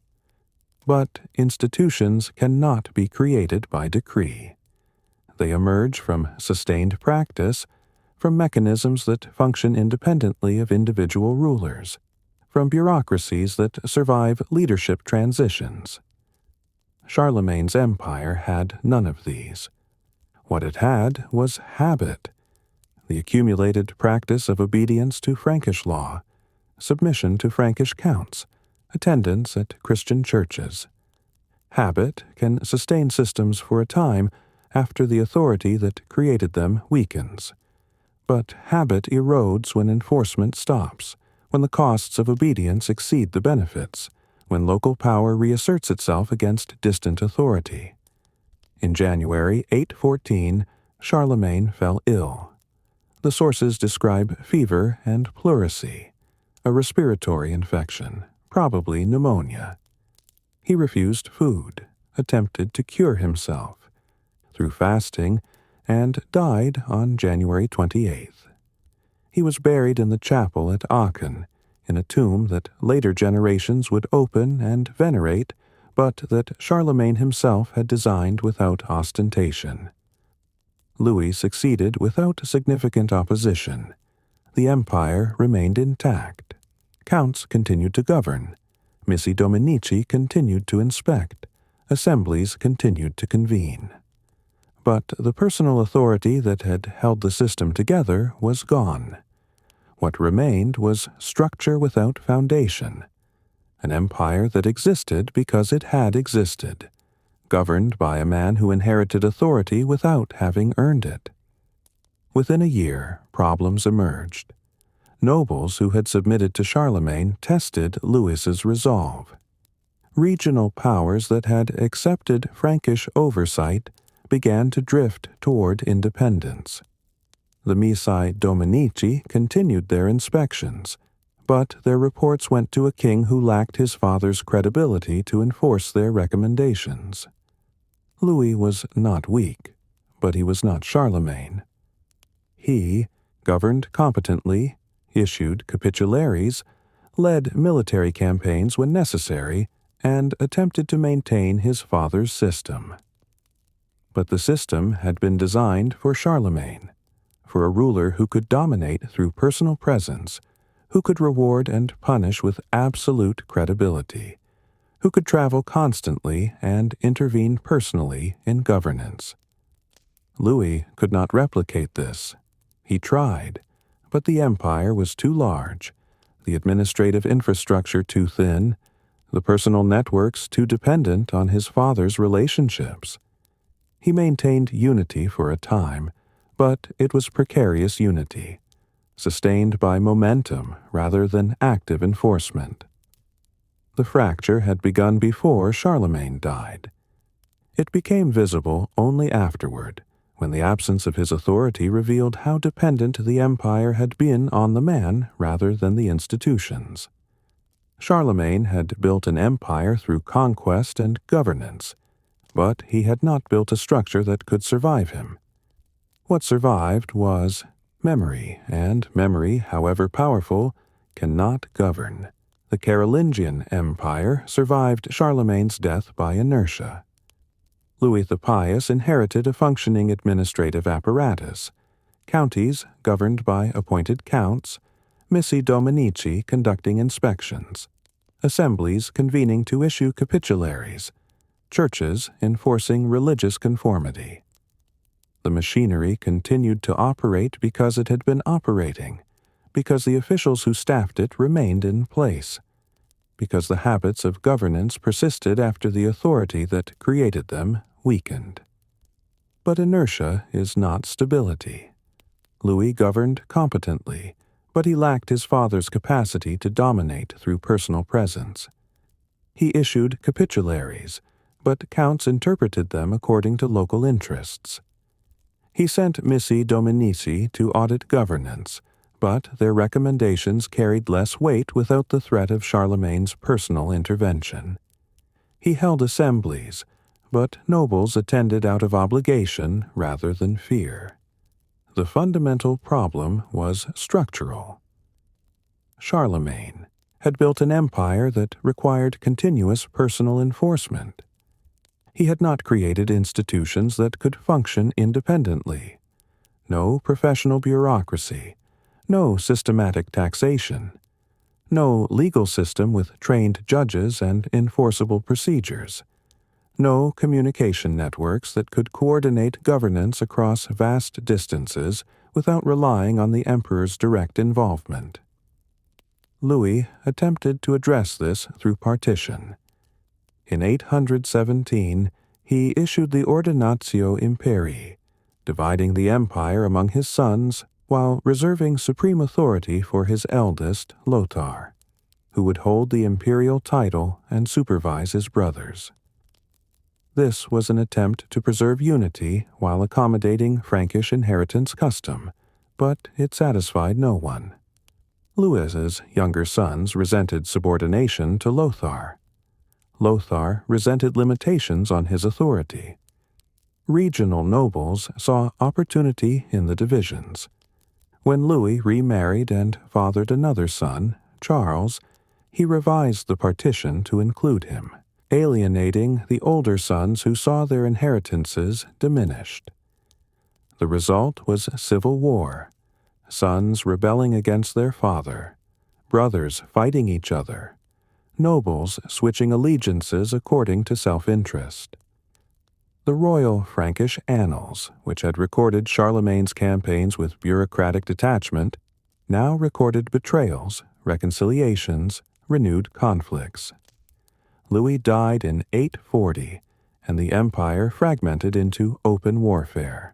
But institutions cannot be created by decree. They emerge from sustained practice, from mechanisms that function independently of individual rulers, from bureaucracies that survive leadership transitions. Charlemagne's empire had none of these. What it had was habit, the accumulated practice of obedience to Frankish law, submission to Frankish counts, attendance at Christian churches. Habit can sustain systems for a time after the authority that created them weakens. But habit erodes when enforcement stops, when the costs of obedience exceed the benefits, when local power reasserts itself against distant authority. In January 814, Charlemagne fell ill. The sources describe fever and pleurisy, a respiratory infection, probably pneumonia. He refused food, attempted to cure himself through fasting, and died on January 28th. He was buried in the chapel at Aachen, in a tomb that later generations would open and venerate, but that Charlemagne himself had designed without ostentation. Louis succeeded without significant opposition. The empire remained intact. Counts continued to govern. Missi Dominici continued to inspect. Assemblies continued to convene. But the personal authority that had held the system together was gone. What remained was structure without foundation, an empire that existed because it had existed, governed by a man who inherited authority without having earned it. Within a year, problems emerged. Nobles who had submitted to Charlemagne tested Louis's resolve. Regional powers that had accepted Frankish oversight began to drift toward independence. The Missi Dominici continued their inspections, but their reports went to a king who lacked his father's credibility to enforce their recommendations. Louis was not weak, but he was not Charlemagne. He governed competently, issued capitularies, led military campaigns when necessary, and attempted to maintain his father's system. But the system had been designed for Charlemagne, for a ruler who could dominate through personal presence, who could reward and punish with absolute credibility, who could travel constantly and intervene personally in governance. Louis could not replicate this. He tried, but the empire was too large, the administrative infrastructure too thin, the personal networks too dependent on his father's relationships. He maintained unity for a time, but it was precarious unity, sustained by momentum rather than active enforcement. The fracture had begun before Charlemagne died. It became visible only afterward, when the absence of his authority revealed how dependent the empire had been on the man rather than the institutions. Charlemagne had built an empire through conquest and governance, but he had not built a structure that could survive him. What survived was memory, and memory, however powerful, cannot govern. The Carolingian Empire survived Charlemagne's death by inertia. Louis the Pious inherited a functioning administrative apparatus, counties governed by appointed counts, Missi Dominici conducting inspections, assemblies convening to issue capitularies, churches enforcing religious conformity. The machinery continued to operate because it had been operating, because the officials who staffed it remained in place, because the habits of governance persisted after the authority that created them weakened. But inertia is not stability. Louis governed competently, but he lacked his father's capacity to dominate through personal presence. He issued capitularies, but counts interpreted them according to local interests. He sent Missi Dominici to audit governance, but their recommendations carried less weight without the threat of Charlemagne's personal intervention. He held assemblies, but nobles attended out of obligation rather than fear. The fundamental problem was structural. Charlemagne had built an empire that required continuous personal enforcement. He had not created institutions that could function independently. No professional bureaucracy, no systematic taxation, no legal system with trained judges and enforceable procedures, no communication networks that could coordinate governance across vast distances without relying on the emperor's direct involvement. Louis attempted to address this through partition. In 817, he issued the Ordinatio Imperii, dividing the empire among his sons while reserving supreme authority for his eldest, Lothar, who would hold the imperial title and supervise his brothers. This was an attempt to preserve unity while accommodating Frankish inheritance custom, but it satisfied no one. Louis's younger sons resented subordination to Lothar. Lothar resented limitations on his authority. Regional nobles saw opportunity in the divisions. When Louis remarried and fathered another son, Charles, he revised the partition to include him, alienating the older sons who saw their inheritances diminished. The result was civil war, sons rebelling against their father, brothers fighting each other, nobles switching allegiances according to self-interest. The royal Frankish annals, which had recorded Charlemagne's campaigns with bureaucratic detachment, now recorded betrayals, reconciliations, renewed conflicts. Louis died in 840, and the empire fragmented into open warfare.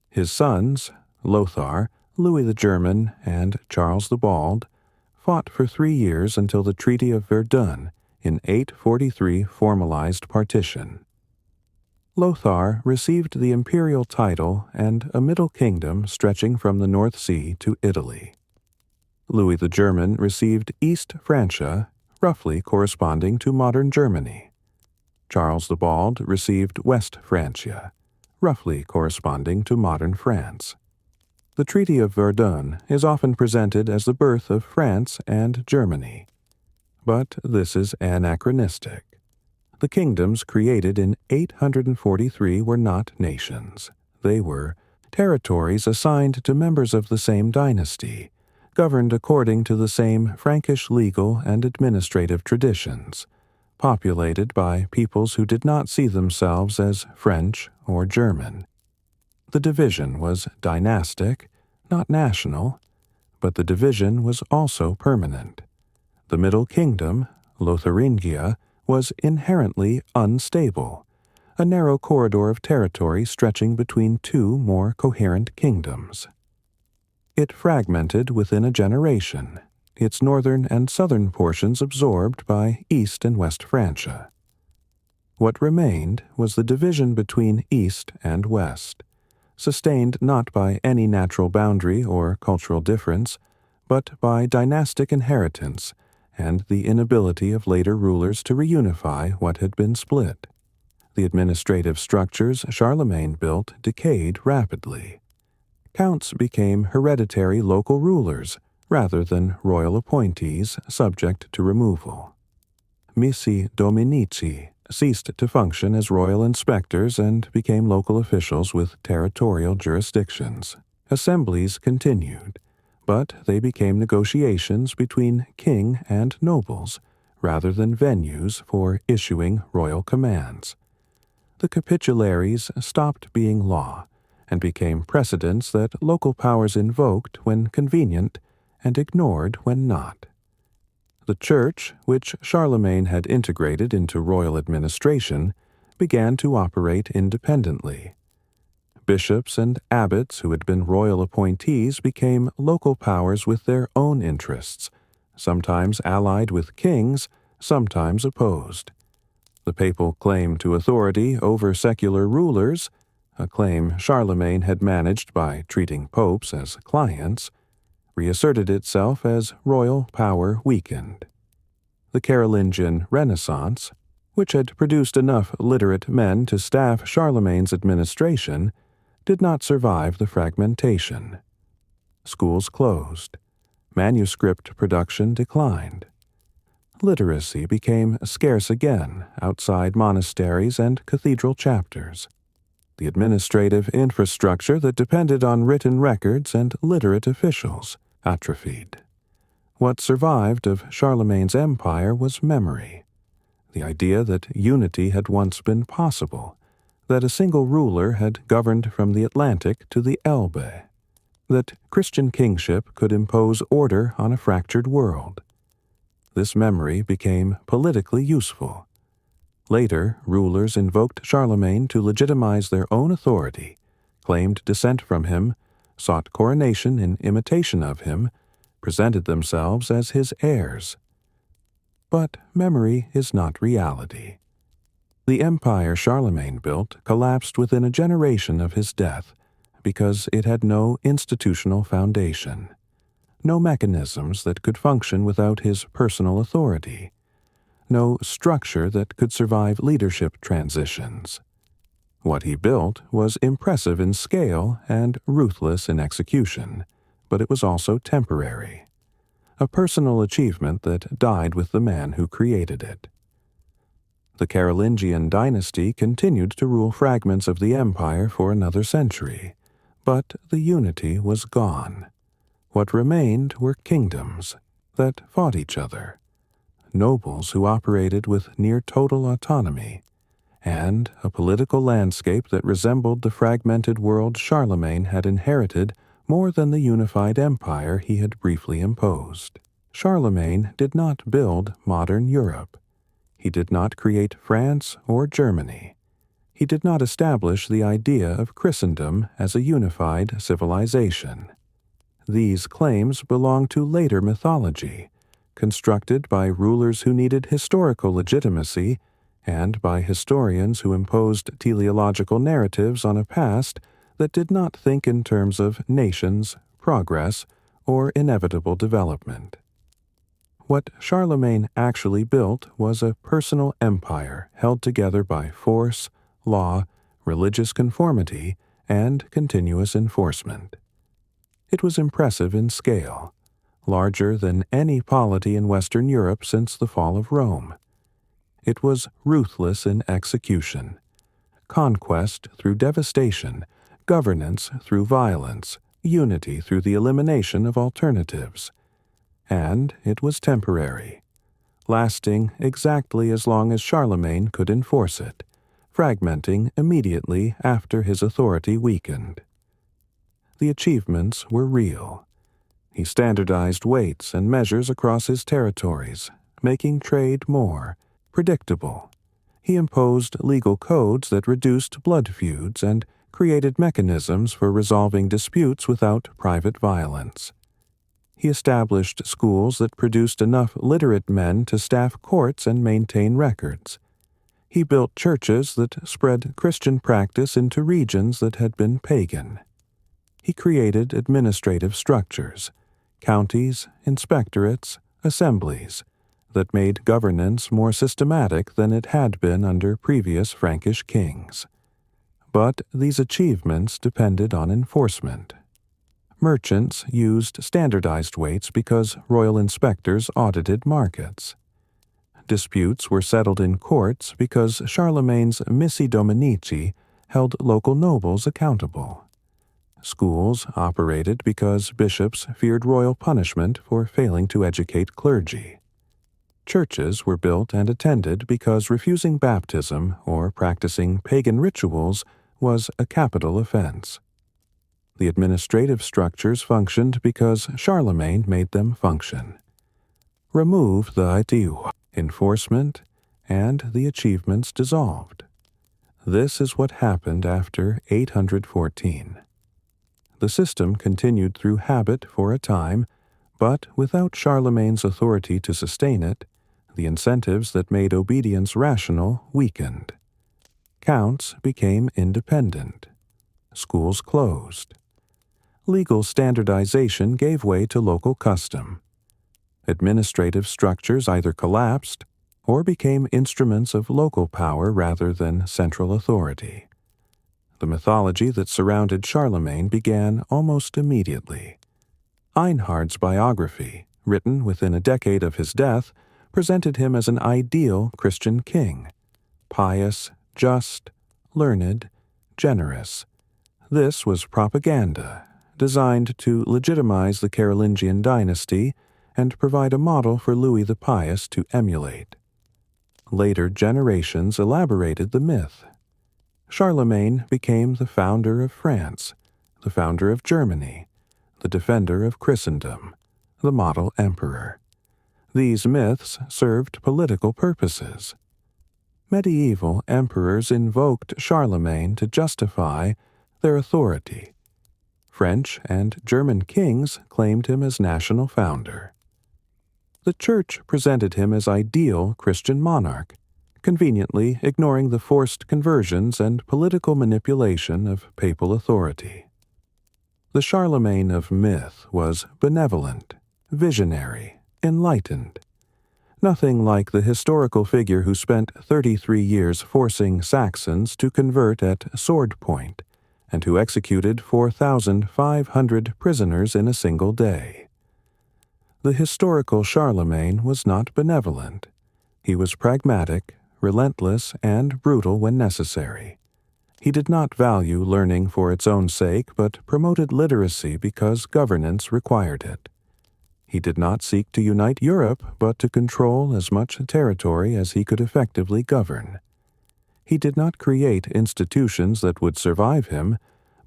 His sons, Lothar, Louis the German, and Charles the Bald, fought for 3 years until the Treaty of Verdun in 843 formalized partition. Lothar received the imperial title and a middle kingdom stretching from the North Sea to Italy. Louis the German received East Francia, roughly corresponding to modern Germany. Charles the Bald received West Francia, roughly corresponding to modern France. The Treaty of Verdun is often presented as the birth of France and Germany. But this is anachronistic. The kingdoms created in 843 were not nations. They were territories assigned to members of the same dynasty, governed according to the same Frankish legal and administrative traditions, populated by peoples who did not see themselves as French or German. The division was dynastic, not national, but the division was also permanent. The Middle Kingdom, Lotharingia, was inherently unstable, a narrow corridor of territory stretching between two more coherent kingdoms. It fragmented within a generation, its northern and southern portions absorbed by East and West Francia. What remained was the division between East and West, sustained not by any natural boundary or cultural difference, but by dynastic inheritance and the inability of later rulers to reunify what had been split. The administrative structures Charlemagne built decayed rapidly. Counts became hereditary local rulers rather than royal appointees subject to removal. Missi dominici ceased to function as royal inspectors and became local officials with territorial jurisdictions. Assemblies continued, but they became negotiations between king and nobles rather than venues for issuing royal commands. The capitularies stopped being law and became precedents that local powers invoked when convenient and ignored when not. The church, which Charlemagne had integrated into royal administration, began to operate independently. Bishops and abbots who had been royal appointees became local powers with their own interests, sometimes allied with kings, sometimes opposed. The papal claim to authority over secular rulers, a claim Charlemagne had managed by treating popes as clients, reasserted itself as royal power weakened. The Carolingian Renaissance, which had produced enough literate men to staff Charlemagne's administration, did not survive the fragmentation. Schools closed. Manuscript production declined. Literacy became scarce again outside monasteries and cathedral chapters. The administrative infrastructure that depended on written records and literate officials atrophied. What survived of Charlemagne's empire was memory, the idea that unity had once been possible, that a single ruler had governed from the Atlantic to the Elbe, that Christian kingship could impose order on a fractured world. This memory became politically useful. Later, rulers invoked Charlemagne to legitimize their own authority, claimed descent from him, sought coronation in imitation of him, presented themselves as his heirs. But memory is not reality. The empire Charlemagne built collapsed within a generation of his death because it had no institutional foundation, no mechanisms that could function without his personal authority, no structure that could survive leadership transitions. What he built was impressive in scale and ruthless in execution, but it was also temporary, a personal achievement that died with the man who created it. The Carolingian dynasty continued to rule fragments of the empire for another century, but the unity was gone. What remained were kingdoms that fought each other, nobles who operated with near total autonomy, and a political landscape that resembled the fragmented world Charlemagne had inherited more than the unified empire he had briefly imposed. Charlemagne did not build modern Europe. He did not create France or Germany. He did not establish the idea of Christendom as a unified civilization. These claims belong to later mythology, constructed by rulers who needed historical legitimacy and by historians who imposed teleological narratives on a past that did not think in terms of nations, progress, or inevitable development. What Charlemagne actually built was a personal empire held together by force, law, religious conformity, and continuous enforcement. It was impressive in scale, larger than any polity in Western Europe since the fall of Rome. It was ruthless in execution, conquest through devastation, governance through violence, unity through the elimination of alternatives. And it was temporary, lasting exactly as long as Charlemagne could enforce it, fragmenting immediately after his authority weakened. The achievements were real. He standardized weights and measures across his territories, making trade more predictable. He imposed legal codes that reduced blood feuds and created mechanisms for resolving disputes without private violence. He established schools that produced enough literate men to staff courts and maintain records. He built churches that spread Christian practice into regions that had been pagan. He created administrative structures, counties, inspectorates, assemblies, that made governance more systematic than it had been under previous Frankish kings. But these achievements depended on enforcement. Merchants used standardized weights because royal inspectors audited markets. Disputes were settled in courts because Charlemagne's missi dominici held local nobles accountable. Schools operated because bishops feared royal punishment for failing to educate clergy. Churches were built and attended because refusing baptism or practicing pagan rituals was a capital offense. The administrative structures functioned because Charlemagne made them function. Remove the idea, enforcement, and the achievements dissolved. This is what happened after 814. The system continued through habit for a time, but without Charlemagne's authority to sustain it, the incentives that made obedience rational weakened. Counts became independent. Schools closed. Legal standardization gave way to local custom. Administrative structures either collapsed or became instruments of local power rather than central authority. The mythology that surrounded Charlemagne began almost immediately. Einhard's biography, written within a decade of his death, presented him as an ideal Christian king, pious, just, learned, generous. This was propaganda, designed to legitimize the Carolingian dynasty and provide a model for Louis the Pious to emulate. Later generations elaborated the myth. Charlemagne became the founder of France, the founder of Germany, the defender of Christendom, the model emperor. These myths served political purposes. Medieval emperors invoked Charlemagne to justify their authority. French and German kings claimed him as national founder. The Church presented him as ideal Christian monarch, conveniently ignoring the forced conversions and political manipulation of papal authority. The Charlemagne of myth was benevolent, visionary, enlightened. Nothing like the historical figure who spent 33 years forcing Saxons to convert at sword point and who executed 4,500 prisoners in a single day. The historical Charlemagne was not benevolent. He was pragmatic, relentless, and brutal when necessary. He did not value learning for its own sake, but promoted literacy because governance required it. He did not seek to unite Europe, but to control as much territory as he could effectively govern. He did not create institutions that would survive him,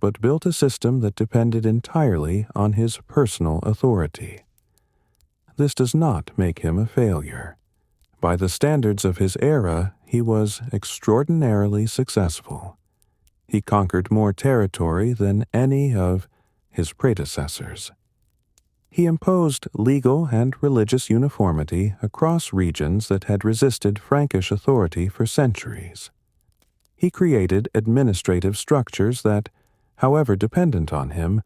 but built a system that depended entirely on his personal authority. This does not make him a failure. By the standards of his era, he was extraordinarily successful. He conquered more territory than any of his predecessors. He imposed legal and religious uniformity across regions that had resisted Frankish authority for centuries. He created administrative structures that, however dependent on him,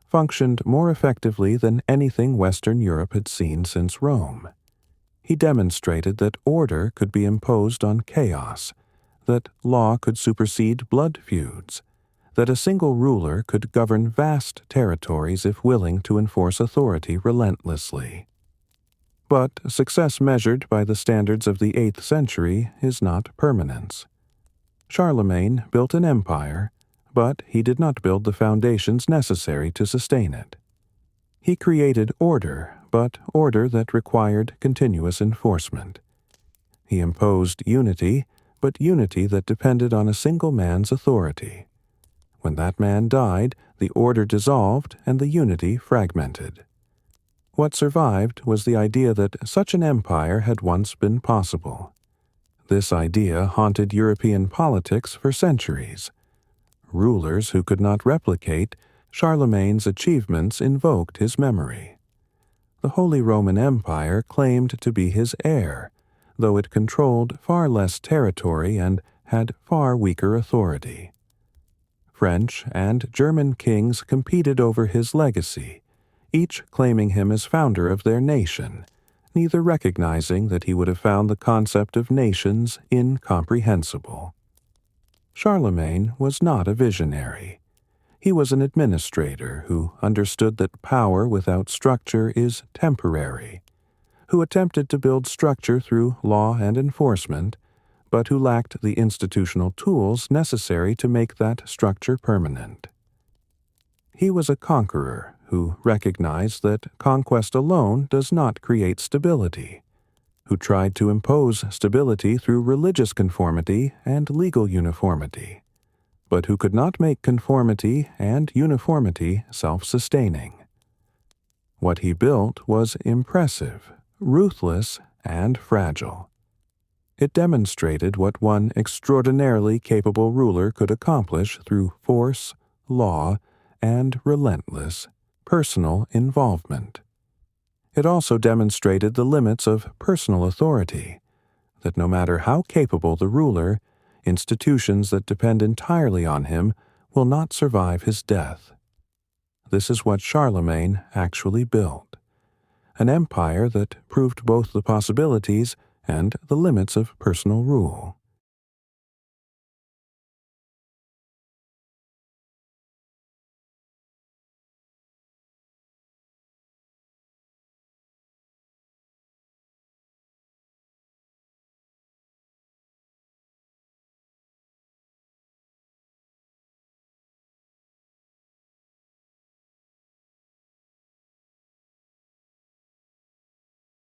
functioned more effectively than anything Western Europe had seen since Rome. He demonstrated that order could be imposed on chaos, that law could supersede blood feuds, that a single ruler could govern vast territories if willing to enforce authority relentlessly. But success measured by the standards of the 8th century is not permanence. Charlemagne built an empire, but he did not build the foundations necessary to sustain it. He created order, but order that required continuous enforcement. He imposed unity, but unity that depended on a single man's authority. When that man died, the order dissolved and the unity fragmented. What survived was the idea that such an empire had once been possible. This idea haunted European politics for centuries. Rulers who could not replicate Charlemagne's achievements invoked his memory. The Holy Roman Empire claimed to be his heir, though it controlled far less territory and had far weaker authority. French and German kings competed over his legacy, each claiming him as founder of their nation, neither recognizing that he would have found the concept of nations incomprehensible. Charlemagne was not a visionary. He was an administrator who understood that power without structure is temporary, who attempted to build structure through law and enforcement, but who lacked the institutional tools necessary to make that structure permanent. He was a conqueror who recognized that conquest alone does not create stability, who tried to impose stability through religious conformity and legal uniformity, but who could not make conformity and uniformity self-sustaining. What he built was impressive, ruthless, and fragile. It demonstrated what one extraordinarily capable ruler could accomplish through force, law, and relentless, personal involvement. It also demonstrated the limits of personal authority, that no matter how capable the ruler, institutions that depend entirely on him will not survive his death. This is what Charlemagne actually built, an empire that proved both the possibilities and the limits of personal rule.